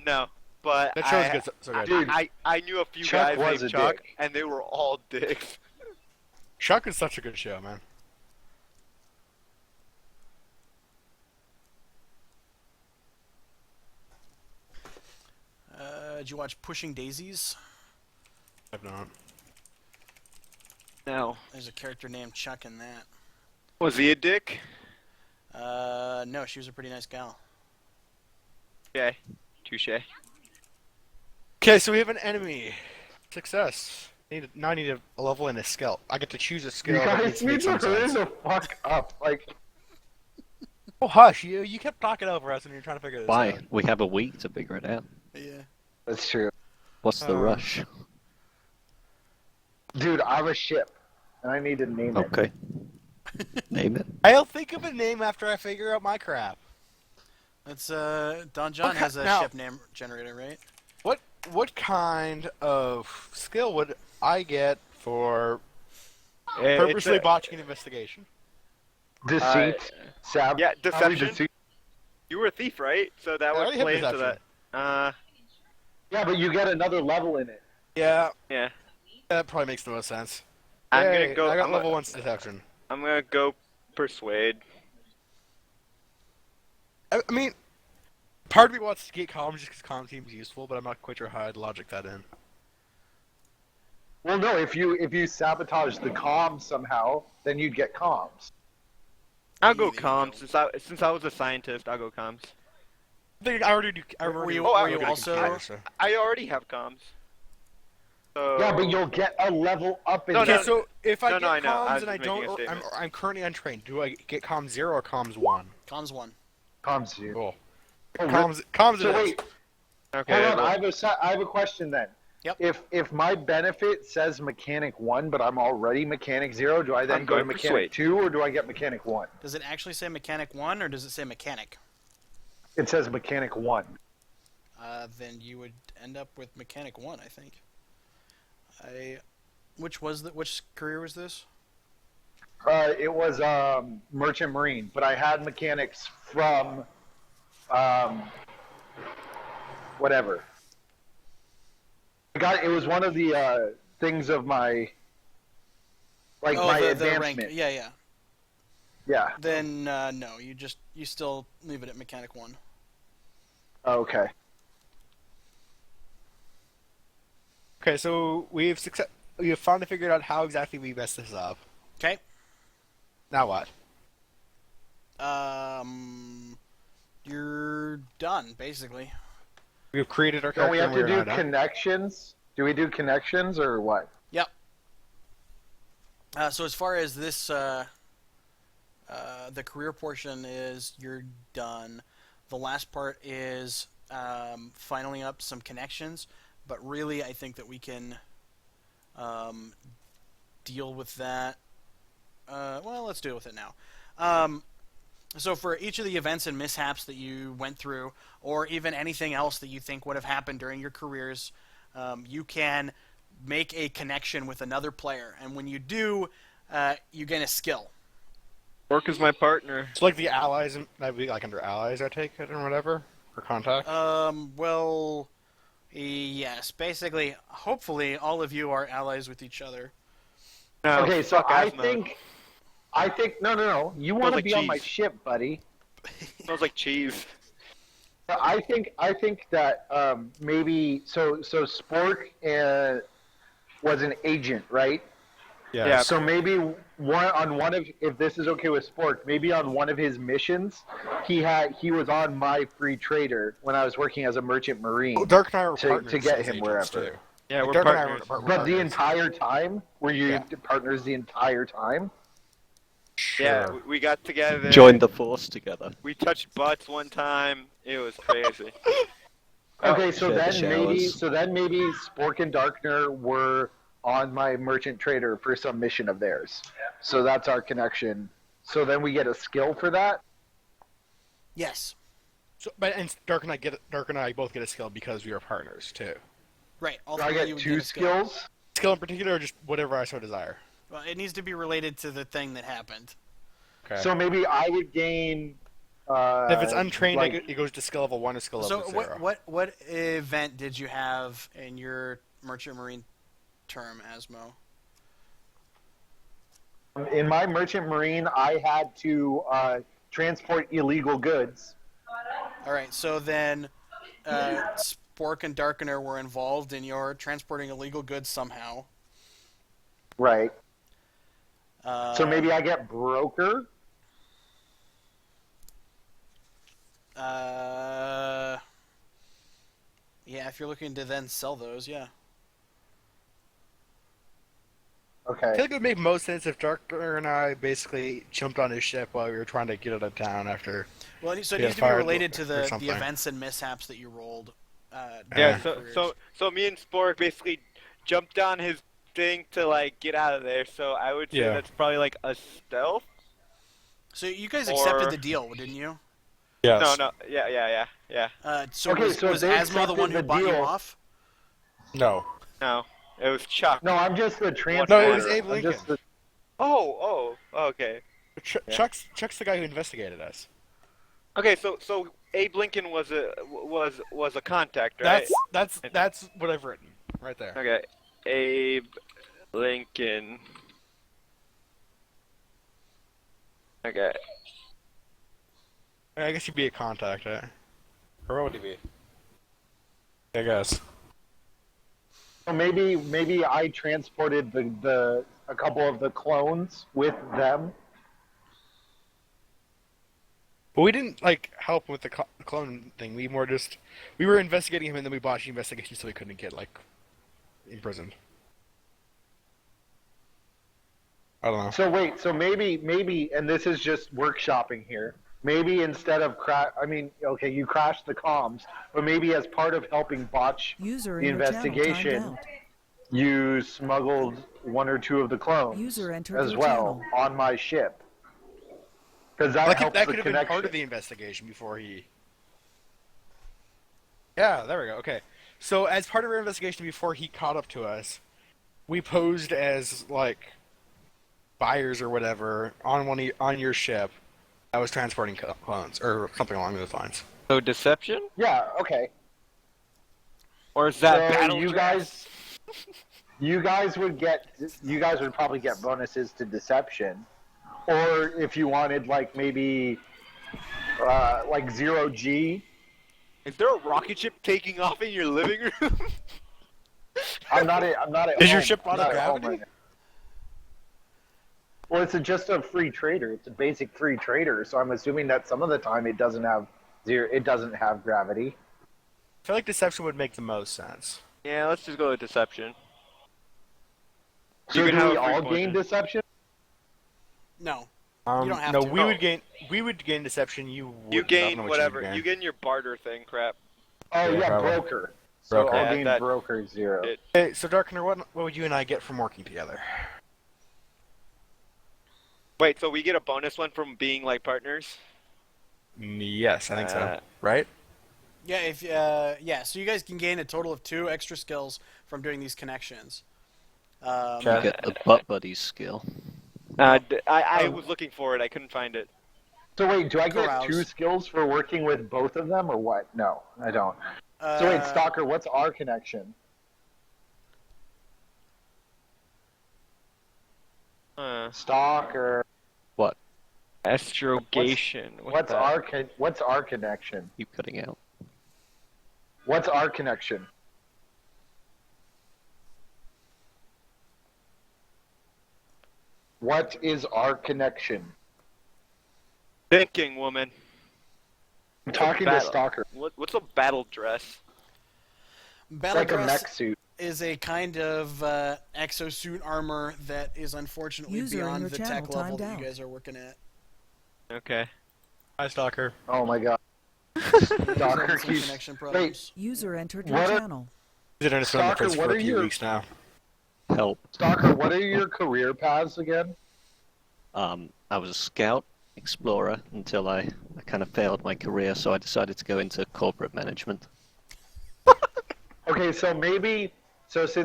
No, but That show's good. So good. Dude, I knew a few Chuck guys was named a Chuck, dick. and they were all dicks. Chuck is such a good show, man. Did you watch Pushing Daisies? I've not. No. There's a character named Chuck in that. Was he a dick? No, she was a pretty nice gal. Okay. Touche. Okay, so we have an enemy. Success. Now I need a level and a skill. I get to choose a skill. You that guys needs to need make to some hurry sense. the fuck up. Like, Oh, hush! You kept talking over us, and you're trying to figure this Why? out. We have a week to figure it out. Yeah. that's true. What's the rush? Dude, I'm a ship, and I need to name it. Okay. Name it. I'll think of a name after I figure out my crap. That's Don John Okay, has a now- ship name generator, right? What kind of skill would I get for It's purposely a- botching an investigation? Deceit. Sab. Yeah, probably deception. deceit. You were a thief, right? So that I would already have play into deception. that. Yeah, but you get another level in it. Yeah, Yeah. that probably makes the most sense. I'm Yay, gonna go. I got I'm, level 1 deception. I'm gonna go persuade. I mean, part of me wants to get comms just because comms seems useful, but I'm not quite sure how I'd logic that in. Well, no, if you sabotage the comms somehow, then you'd get comms. I'll go There you comms go. since I was a scientist. I'll go comms. I already do. I Were already you- do were you computer, also- so. I already have comms. So Yeah, but you'll get a level up in No, that. Okay, so if I No, get no, I know. I comms was and I just making don't, a or statement. I'm currently untrained, do I get comms 0 or comms 1? Comms 1. comms, dude. Cool. Oh, Comms So it is. wait, okay. hold on. well, I have a question then. Yep. If my benefit says mechanic 1, but I'm already mechanic 0, do I then I'm go to going mechanic persuade. 2, or do I get mechanic 1? Does it actually say mechanic 1 or does it say mechanic? It says mechanic 1. Then you would end up with mechanic 1, I think. Which career was this? It was merchant marine, but I had mechanics from whatever. It was one of the things of my my the rank. advancement. Yeah. Yeah. Then no, you still leave it at mechanic 1. Okay. Okay, so we have finally figured out how exactly we mess this up. Okay. Now what? You're done basically. We've created our Don't character we have and to we're do not done. connections? Do we do connections or what? Yep. So as far as this, the career portion is you're done. The last part is filing up some connections, but really I think that we can deal with that. Well, let's deal with it now. So for each of the events and mishaps that you went through, or even anything else that you think would have happened during your careers, you can make a connection with another player, and when you do, you gain a skill. Orc is my partner. So like the allies, that'd be like under allies, I take it, or whatever, or contact. Well, yes. Basically, hopefully, all of you are allies with each other. No, Okay, so fuck I Asmo. think no. You want to like be on my cheese. ship, buddy. Smells like cheese. I think that maybe so Spork was an agent, right? Yeah. So maybe one of, if this is okay with Spork, maybe on one of his missions, he was on my free trader when I was working as a merchant marine. Dark and I were to partners get as him agents, wherever. too. Yeah, Like, we're Dark and I partners. were But the partners. entire time, were you Yeah. partners the entire time? Yeah, Sure. we got together. Joined the force together. We touched butts one time. It was crazy. Okay, so Share the then maybe showers. Spork and Darkner were on my merchant trader for some mission of theirs. So that's our connection. So then we get a skill for that. Yes. So, and Dark and I both get a skill because we are partners too. Right. All Do I three of you get would two get a skill. skills? Skill in particular, or just whatever I so desire. Well, it needs to be related to the thing that happened. Okay. So maybe I would gain. If it's untrained, like, it goes to skill level 1 to skill So level 0. what event did you have in your merchant marine term, Asmo? in my merchant marine, I had to transport illegal goods. All right. So then, Spork and Darkener were involved in your transporting illegal goods somehow. Right. So Uh, maybe I get broker. Yeah, if you're looking to then sell those, yeah. I Okay. feel like it would make most sense if Darker and I basically jumped on his ship while we were trying to get out of town after. Well, so it Yeah, needs to be fired related to or the something. events and mishaps that you rolled. Yeah, during so careers. so me and Spork basically jumped on his thing to like get out of there. So I would say Yeah. that's probably like a stealth. So you guys accepted or- the deal, didn't you? Yes. No, yeah. So Okay, was, so was they Asmo the one accepted who the bought you deal. off? No. No, it was Chuck. No, I'm just the transporter. No, it was Abe I'm Lincoln. just the- Oh, okay. Chuck's the guy who investigated us. Okay, so Abe Lincoln was a contact, right? That's what I've written right there. Okay, Abe Lincoln. Okay. I guess he'd be a contact, eh? Or what would he be? I guess. So maybe I transported a couple of the clones with them. But we didn't like help with the clone thing. We were investigating him, and then we botched the investigation so he couldn't get like imprisoned. I don't know. So wait, so maybe, and this is just workshopping here. Maybe instead of okay, you crashed the comms, but maybe as part of helping botch User the in your channel timed investigation, out. you smuggled one or two of the clones User entered as your well channel. on my ship. Because that That helps could the have been part connection. of the investigation before he. Yeah, there we go. Okay, so as part of our investigation before he caught up to us, we posed as like buyers or whatever on your ship that was transporting clones or something along those lines. So deception, Yeah, okay. or is that So battle you dress? you guys would probably get bonuses to deception, or if you wanted like maybe like 0G. Is there a rocket ship taking off in your living room? I'm not at Is your home. ship I'm out of not at home gravity? right now. Well, it's just a free trader. It's a basic free trader, so I'm assuming that some of the time it doesn't have gravity. feel like deception would make the most sense. Yeah, let's just go with deception. So You can do have we a free all poison. gain deception? No. You don't have no, to. we would gain deception. You would. You I don't know gain what whatever. would You gain your barter thing. Crap. Oh Yeah, yeah, probably. broker. So Broker. I'll Yeah, gain that- broker 0. it- Okay, so Darkener, what would you and I get from working together? Wait, so we get a bonus one from being like partners? Yes, I think so. Uh, Right? Yeah, so you guys can gain a total of 2 extra skills from doing these connections. Okay. You get the butt buddies skill. I was looking for it. I couldn't find it. So wait, do I get Carouse. 2 skills for working with both of them, or what? No, I don't. So wait, Stalker, what's our connection? Stalker. Astrogation. What's our connection? Keep cutting out. What's our connection? What is our connection? Thinking, woman. I'm talking to battle. Stalker. What's a battle dress? It's Battle like a dress mech suit. is a kind of exosuit armor that is unfortunately User in beyond your the channel tech level timed that out. you guys are working at. Okay. Hi, Stalker. Oh my god. He's Stalker having some keeps. connection Wait, problems. User entered your What a- channel. He's been understanding the Stalker, prince what for are a few your- weeks now. Help. Stalker, what are your career paths again? I was a scout, explorer, until I kind of failed my career, so I decided to go into corporate management. Okay, so maybe since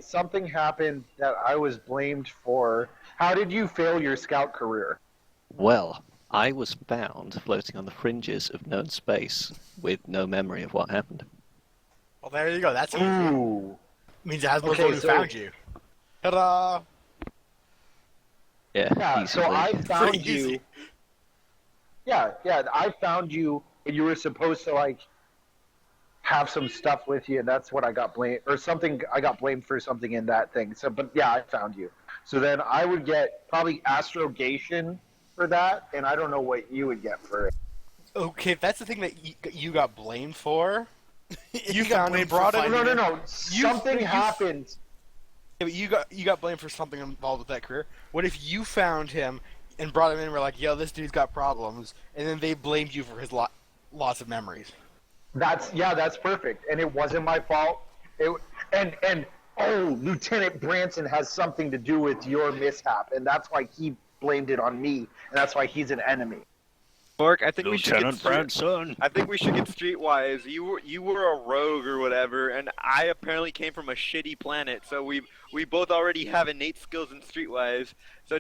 something happened that I was blamed for, how did you fail your scout career? Well, I was found floating on the fringes of known space with no memory of what happened. Well, there you go. That's easy. Ooh. Means Asmo's Okay, the one who so- found you. Ta-da! Yeah, Yeah, so easily. I found Pretty you. easy. Yeah, I found you, and you were supposed to like have some stuff with you, and that's what I got blamed or something. I got blamed for something in that thing. So, but yeah, I found you. So then I would get probably astrogation for that, and I don't know what you would get for it. Okay, if that's the thing that you got blamed for, you got found blamed and for brought it. finding No. Something happened. Yeah, but you got blamed for something involved with that career. What if you found him and brought him in and were like, yo, this dude's got problems, and then they blamed you for his loss of memories? That's perfect, and it wasn't my fault. And Lieutenant Branson has something to do with your mishap, and that's why he blamed it on me, and that's why he's an enemy. Bork, I think we should Lieutenant get Branson. I think we should get streetwise. You were a rogue or whatever, and I apparently came from a shitty planet. So we both already have innate skills in streetwise. So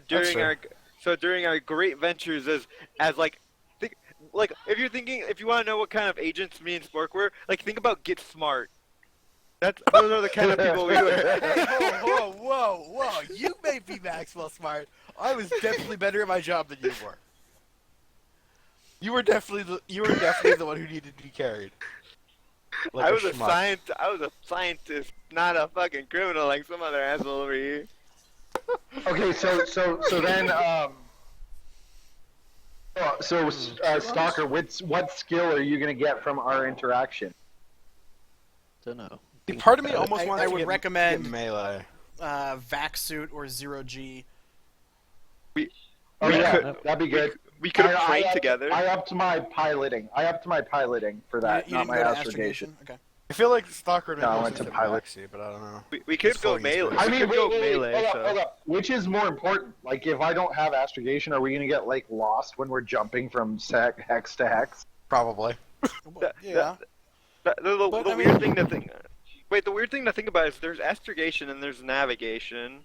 during our great ventures as like if you want to know what kind of agents me and Spork were, like think about Get Smart. Those are the kind of people we were. Hey, whoa! You may be Maxwell Smart. I was definitely better at my job than you were. You were definitely the one who needed to be carried. Like I was a schmuck. scientist, not a fucking criminal like some other asshole over here. Okay, so then Stalker, what skill are you gonna get from our interaction? Don't know. Part of me almost I wants to would get recommend- melee. Vac suit or 0G. Oh We yeah, could- that'd be good. We could have I trained upped- together. I upped my piloting. for that, you not didn't my go to astrogation. Okay. I feel like Stalker would No, I make more went to sense pilot. than Lexi, but I don't know. We could It's go fully melee. inspired. I We mean, could go wait, melee. hold so. up. Which is more important? Like, if I don't have astrogation, are we gonna get like lost when we're jumping from hex to hex? Probably. Well, yeah. The But, I weird mean- thing to think. Wait, the weird thing to think about is there's astrogation and there's navigation.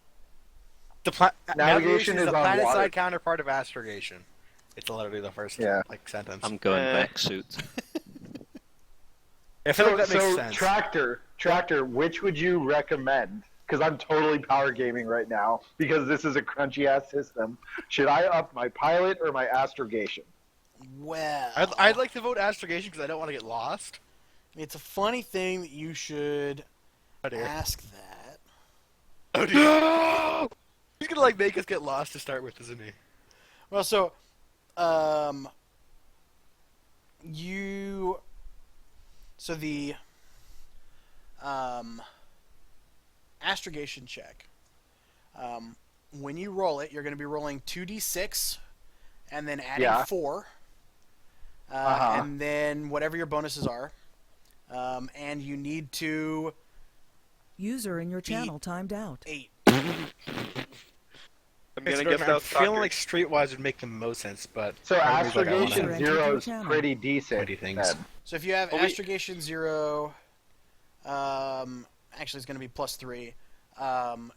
The Navigation is the on planet water. side counterpart of astrogation. It's literally the first sentence. I'm going Eh. back suit. I feel like that makes sense. Tractor, which would you recommend? Because I'm totally power gaming right now because this is a crunchy ass system. Should I up my pilot or my astrogation? Well, I'd like to vote astrogation because I don't want to get lost. it's a funny thing that you should Oh dear. ask that. Oh dear. He's gonna like make us get lost to start with, isn't he? Well, so, you, so the astrogation check. When you roll it, you're going to be rolling 2d6 and then adding Yeah. 4. And then whatever your bonuses are. And you need to User in your channel timed out. 8. I'm Okay, gonna so guess I'm that was feeling soccer. like Streetwise would make the most sense, but So part of me's like, I wanna astrogation have- zero is Channel. pretty decent. Pointy things. then. So if you have Oh, wait. astrogation 0, actually it's going to be plus 3.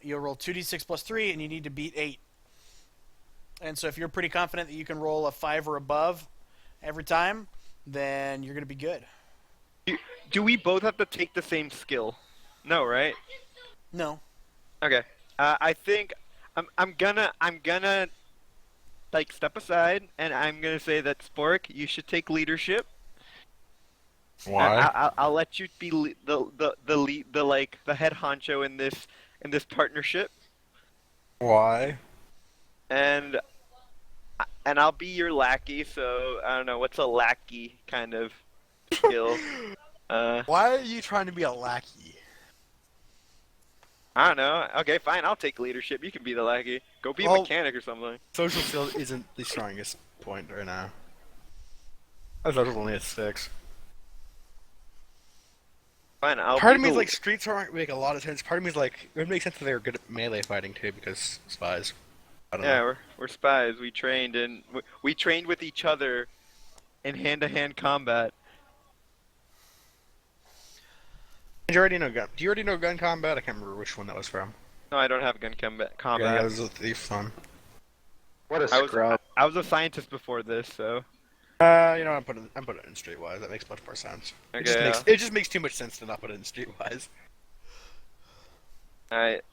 You'll roll 2d6 plus 3, and you need to beat 8. And so if you're pretty confident that you can roll a 5 or above every time, then you're going to be good. Do we both have to take the same skill? No, right? No. Okay. I think I'm gonna like step aside and I'm gonna say that Spork, you should take leadership. Why? I'll let you be the lead, the head honcho in this partnership, Why? and I'll be your lackey. So I don't know what's a lackey kind of skill. Why are you trying to be a lackey? I don't know. Okay, fine. I'll take leadership. You can be the lackey. Go be a Well- mechanic or something. Social skill isn't the strongest point right now. I thought it was only a 6. Fine. I'll Part be of me is the- like streets aren't make a lot of sense. Part of me is like it would make sense that they're good at melee fighting too because spies. I don't Yeah, know. we're spies. We trained we trained with each other in hand-to-hand combat. Do you already know gun? Do you already know gun combat? I can't remember which one that was from. No, I don't have gun Yeah, combat. that was a thief one. What a I was scrub. I was a scientist before this, so You know, I'm putting it in streetwise. That makes much more sense. okay. It just makes too much sense to not put it in streetwise.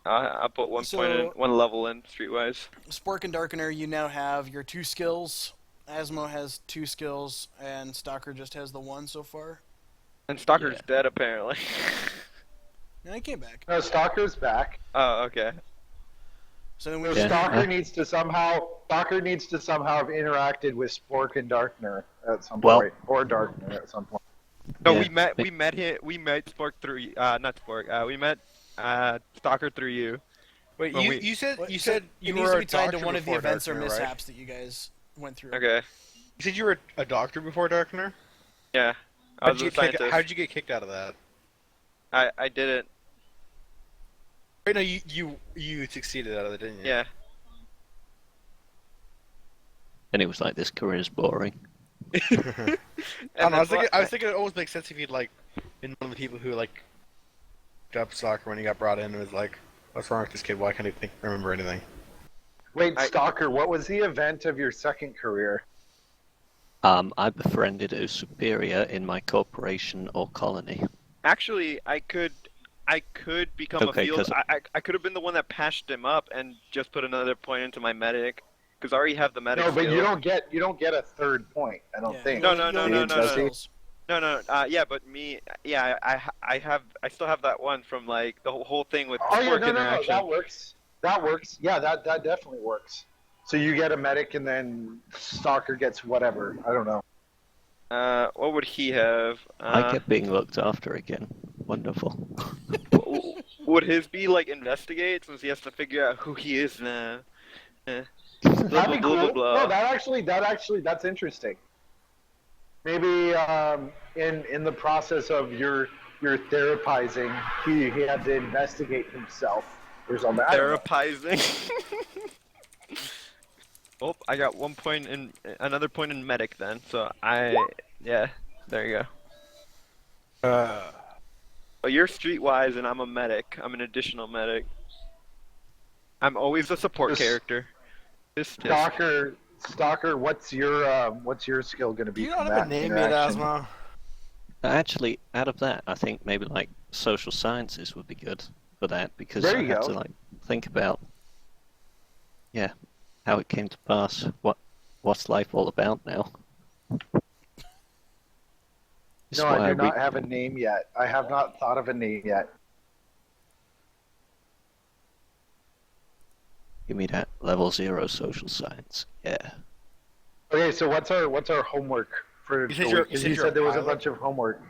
I'll put one So- point in, one level in streetwise. Spork and Darkener, you now have your 2 skills. Asmo has 2 skills, and Stalker just has the 1 so far. And Stalker's Yeah. dead apparently. No, he came back. No, Stalker's back. Oh, okay. So then we So Yeah. Stalker needs to somehow have interacted with Spork and Darkner at some Well- point, or Darkner at some point. No, Yeah, we met Spork through not Spork. We met Stalker through you. Wait, Well, you, we- you said Well, you so said you it needs were to a be tied to doctor one of the before events or Darkner, right? mishaps that you guys went through. Okay. You said you were a doctor before Darkner. Yeah. I was a scientist. How did you get kicked out of that? I did it. Wait, no, you succeeded out of it, didn't you? Yeah. And it was like, this career is boring. I don't know, I was then thinking it always makes sense if you'd like been one of the people who like picked up soccer when he got brought in and was like, "What's wrong with this kid? Why can't he remember anything?" Wait, I- Stalker, what was the event of your second career? I befriended a superior in my corporation or colony. Actually, I could become Okay, a field. 'cause- I could have been the one that patched him up and just put another point into my medic, because I already have the medic. No, but skill. you don't get a third point. I don't Yeah, think. No, you'll- no, you'll no, need no, two no, no. skills. No. Yeah, but me. Yeah, I still have that one from like the whole thing with Oh yeah, Spork no, interaction. that works. That works. Yeah, that definitely works. So you get a medic, and then Stalker gets whatever. I don't know. What would he have? I kept being looked after again. Wonderful. Would his be like investigate, since he has to figure out who he is now? That'd Blah, be blah, cool. blah, blah. No, that's interesting. Maybe in the process of your therapizing, he had to investigate himself or something. I don't know. Therapizing. Oh, I got another point in medic then. So yeah, there you go. Oh, you're streetwise and I'm a medic. I'm an additional medic. I'm always a support This- character. Just Stalker, what's your skill going to Do be? you from not have a that name yet, interaction? Asmo? Actually, out of that, I think maybe like social sciences would be good for that because There I you have go. to like think about, yeah, how it came to pass. What's life all about now? It's No, why I do not re- have a name yet. I have not thought of a name yet. Give me that level 0 social science. Yeah. Okay, so what's our homework for You said the you're- week? you 'Cause said you you're said a there was a pilot? bunch of homework.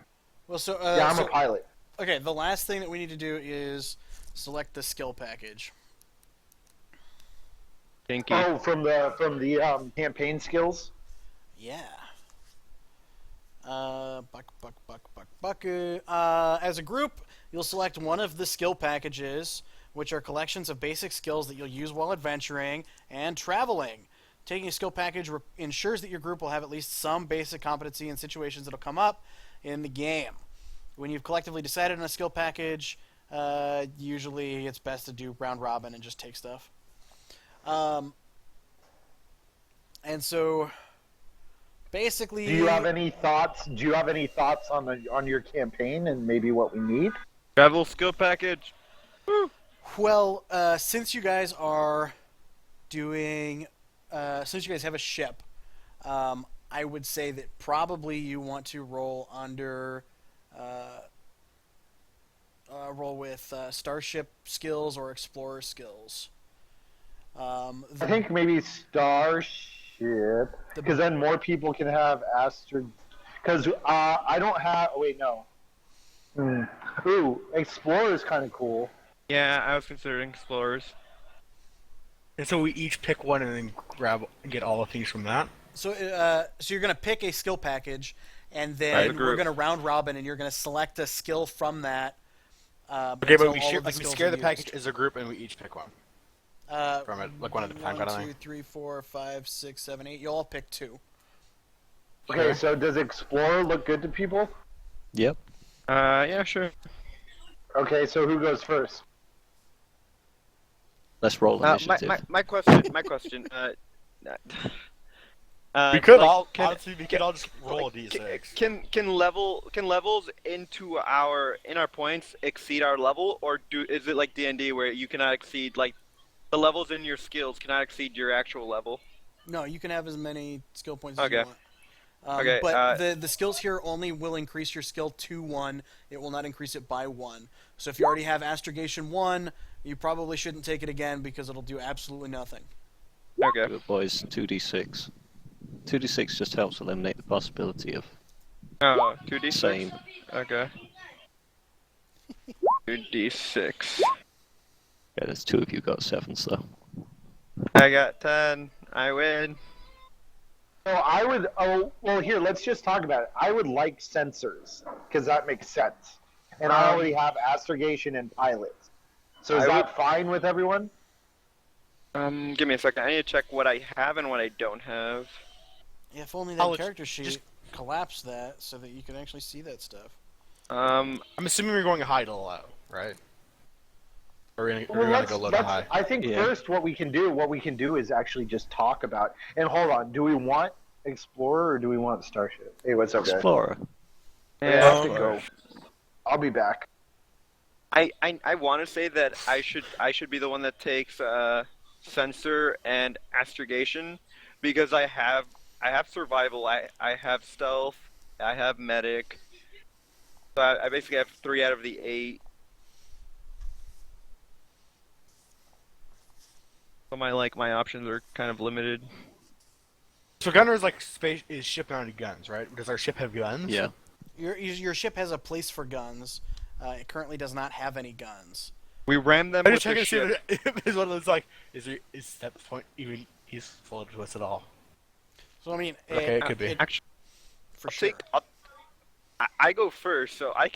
Well, so Yeah, I'm so, a pilot. Okay, the last thing that we need to do is select the skill package. Kinky. Oh, from the campaign skills. Yeah. As a group, you'll select one of the skill packages, which are collections of basic skills that you'll use while adventuring and traveling. Taking a skill package ensures that your group will have at least some basic competency in situations that will come up in the game. When you've collectively decided on a skill package, usually it's best to do round robin and just take stuff. And so, basically, Do you have any thoughts? Do you have any thoughts on your campaign and maybe what we need? Travel skill package. well, since you guys are doing, since you guys have a ship, I would say that probably you want to roll under, roll with starship skills or explorer skills. I think maybe Starship, because then more people can have Astro. Because I don't have. Wait, no. Ooh, Explorer is kind of cool. Yeah, I was considering explorers. And so we each pick one and then get all the things from that. So you're going to pick a skill package, and then Right. we're going to round robin, and you're going to select a skill from that. Okay, but until we all share, of the we skills share are the package used. as a group and we each pick one from it, like one at a time, kind of 1, thing. 2, 3, 4, 5, 6, 7, 8. You all pick 2. Okay, so does Explorer look good to people? Yep. Yeah, sure. Okay, so who goes first? Let's roll initiative. My question. We could like, all can- honestly, we could all just roll a d6. Can levels into our points exceed our level, or is it like D&D where you cannot exceed, like, the levels in your skills cannot exceed your actual level? No, you can have as many skill points as Okay. you want. Okay, But the skills here only will increase your skill to 1. It will not increase it by 1. So if you already have Astrogation 1, you probably shouldn't take it again because it'll do absolutely nothing. Okay. Good boys, 2d6. 2d6 just helps eliminate the possibility of Oh, 2d6? same. Okay. 2d6. Yeah, there's 2 of you got 7s though. I got 10. I win. So I would. Oh, well, here, let's just talk about it. I would like sensors because that makes sense, and I already have astrogation and pilots. So is that fine with everyone? Give me a second. I need to check what I have and what I don't have. Yeah, if only I'll that character sheet just- collapsed that so that you can actually see that stuff. Um, I'm assuming we're going high to low, right? Or we're gonna let's- go low to high. I think Yeah. first what we can do is actually just talk about. And hold on, do we want Explorer or do we want Starship? Hey, what's up, guys? Explorer. I yeah. have to go. I'll be back. I want to say that I should be the one that takes sensor and astrogation because I have survival, I have stealth, I have medic. So I basically have 3 out of the 8. So my options are kind of limited. So gunner is like ship mounted guns, right? Does our ship have guns? Yeah. Your ship has a place for guns. It currently does not have any guns. We ram them I with just the check to see ship. if it's one of those like, is that point even useful to us at all? So I mean, Okay, it could be. Actually, for I'll sure. I go first, so I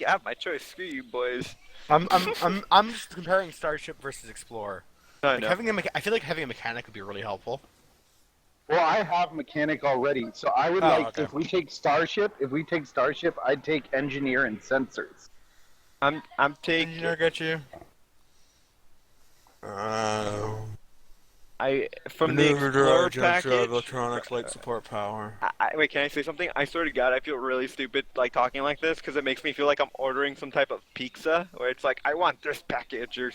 have my choice. Screw you, boys. I'm just comparing Starship versus Explorer. No, Like no. I feel like having a mechanic would be really helpful. Well, I have mechanic already, so I would Oh, like okay. if we take Starship, I'd take engineer and sensors. I'm taking. Engineer get you. From the Explorer package. electronics, light support power. Wait, can I say something? I swear to God, I feel really stupid like talking like this because it makes me feel like I'm ordering some type of pizza where it's like I want this package or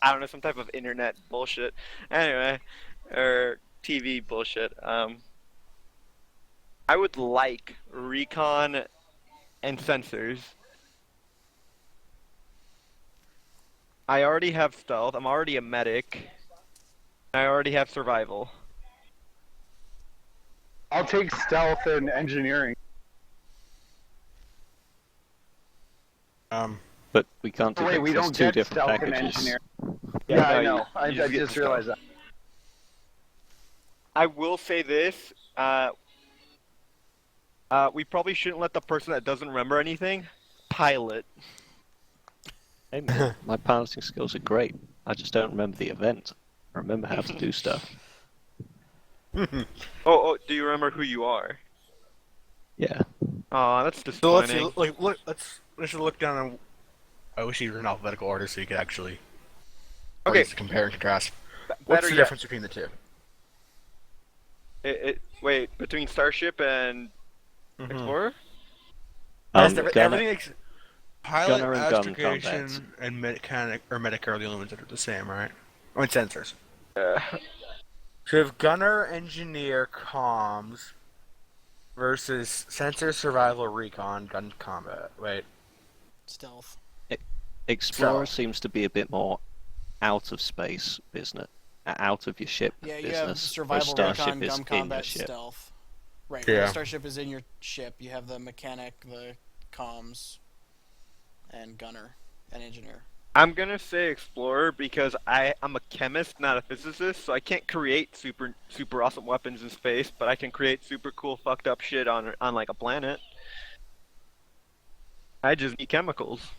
I don't know, some type of internet bullshit. Anyway, or TV bullshit. I would like recon and sensors. I already have stealth. I'm already a medic. I already have survival. I'll take stealth and engineering. But we can't do Wait, that we 'cause don't there's two get different stealth and packages. engineer. Yeah, Yeah, I no, know. I get just the realized that. I will say this. We probably shouldn't let the person that doesn't remember anything pilot. Hey man, my piloting skills are great. I just don't remember the event. I remember how to do stuff. Oh, do you remember who you are? Yeah. Aw, that's So let's disappointing. see. Look. Let's just look down. I wish you were in alphabetical order so you could actually. Okay, To compare and contrast. What's better the yet. difference between the two? Wait, between Starship and Explorer? Everything pilot, gunner and gun astrogation, and medic are the only ones that are the same, right? I mean sensors. Uh, So we have gunner, engineer, comms versus sensor, survival, recon, gun combat. Wait. Stealth. Explorer So- seems to be a bit more out of space business, out of your ship Yeah, you business. have whereas survival, Starship recon, is gun in combat, your ship. stealth. Right. Yeah. When the starship is in your ship, you have the mechanic, the comms, and gunner, and engineer. I'm gonna say Explorer because I'm a chemist, not a physicist, so I can't create super awesome weapons in space, but I can create super cool fucked up shit on like a planet. I just need chemicals.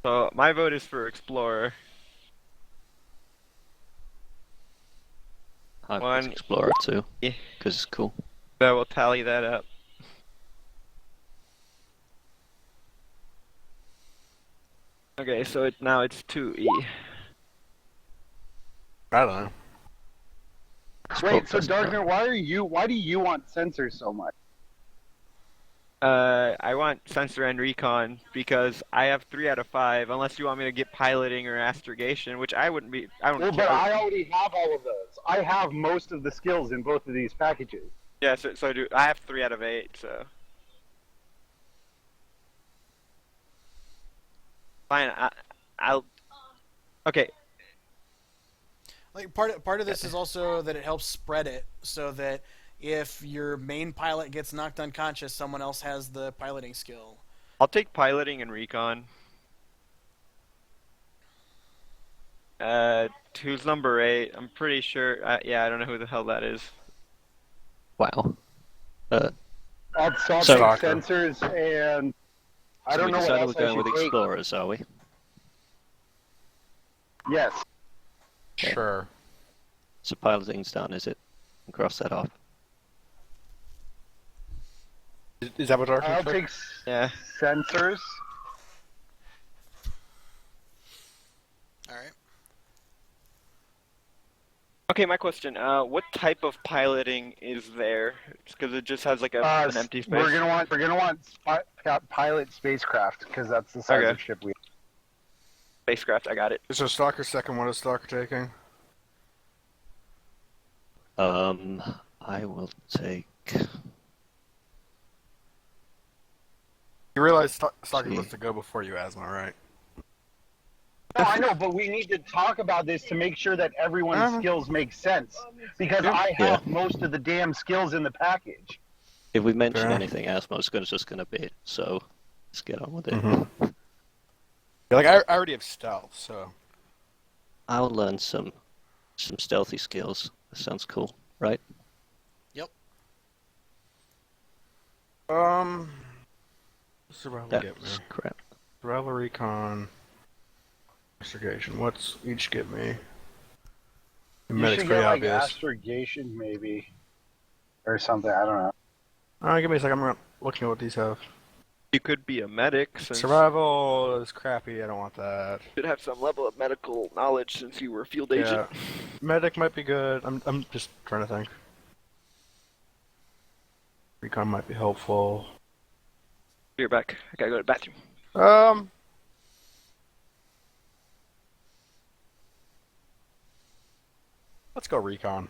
So my vote is for Explorer. I One- vote Explorer too, Yeah. because it's cool. So we'll tally that up. Okay, so now it's 2E. I don't know. Wait, so Podcast, Darkner, why do you want sensors so much? I want sensor and recon because I have 3 out of 5. Unless you want me to get piloting or astrogation, which I wouldn't be. I don't Well, care. but I already have all of those. I have most of the skills in both of these packages. Yeah, so do I have 3 out of 8. So fine. I'll. Okay. Like part of this is also that it helps spread it so that if your main pilot gets knocked unconscious, someone else has the piloting skill. I'll take piloting and recon. Who's number 8? I'm pretty sure. Yeah, I don't know who the hell that is. Wow. I'll So- take sensors and I So don't we know what decided else we're I going should with take. Explorers, are we? Yes. Okay. Sure. So piloting's done, is it? Cross that off. Is that what Dark I'll take Yeah. sensors. All right. Okay, my question. What type of piloting is there? Because it just has like an empty space. We're gonna want pilot spacecraft because that's the size Okay. of ship we. Spacecraft. I got it. So Stalker second, what is Stalker taking? I will take. You realize Stalker See. was to go before you, Asma, right? No, I know, but we need to talk about this to make sure that everyone's skills make sense. Because I have most of the damn skills in the package. If we mention Yeah. anything, Asmo's just gonna bid. So let's get on with it. Mhm. Yeah, like I already have stealth, so I'll learn some stealthy skills. That sounds cool, right? survival get me. That's crap. Survival recon, investigation. What's each get me? You Medic's should pretty get like obvious. astrogation maybe, or something. I don't know. Give me a second. I'm looking at what these have. You could be a medic since Survival is crappy. I don't want that. you should have some level of medical knowledge since you were a field agent. Yeah. Medic might be good. I'm just trying to think. Recon might be helpful. You're back. I gotta go to the bathroom. Let's go recon.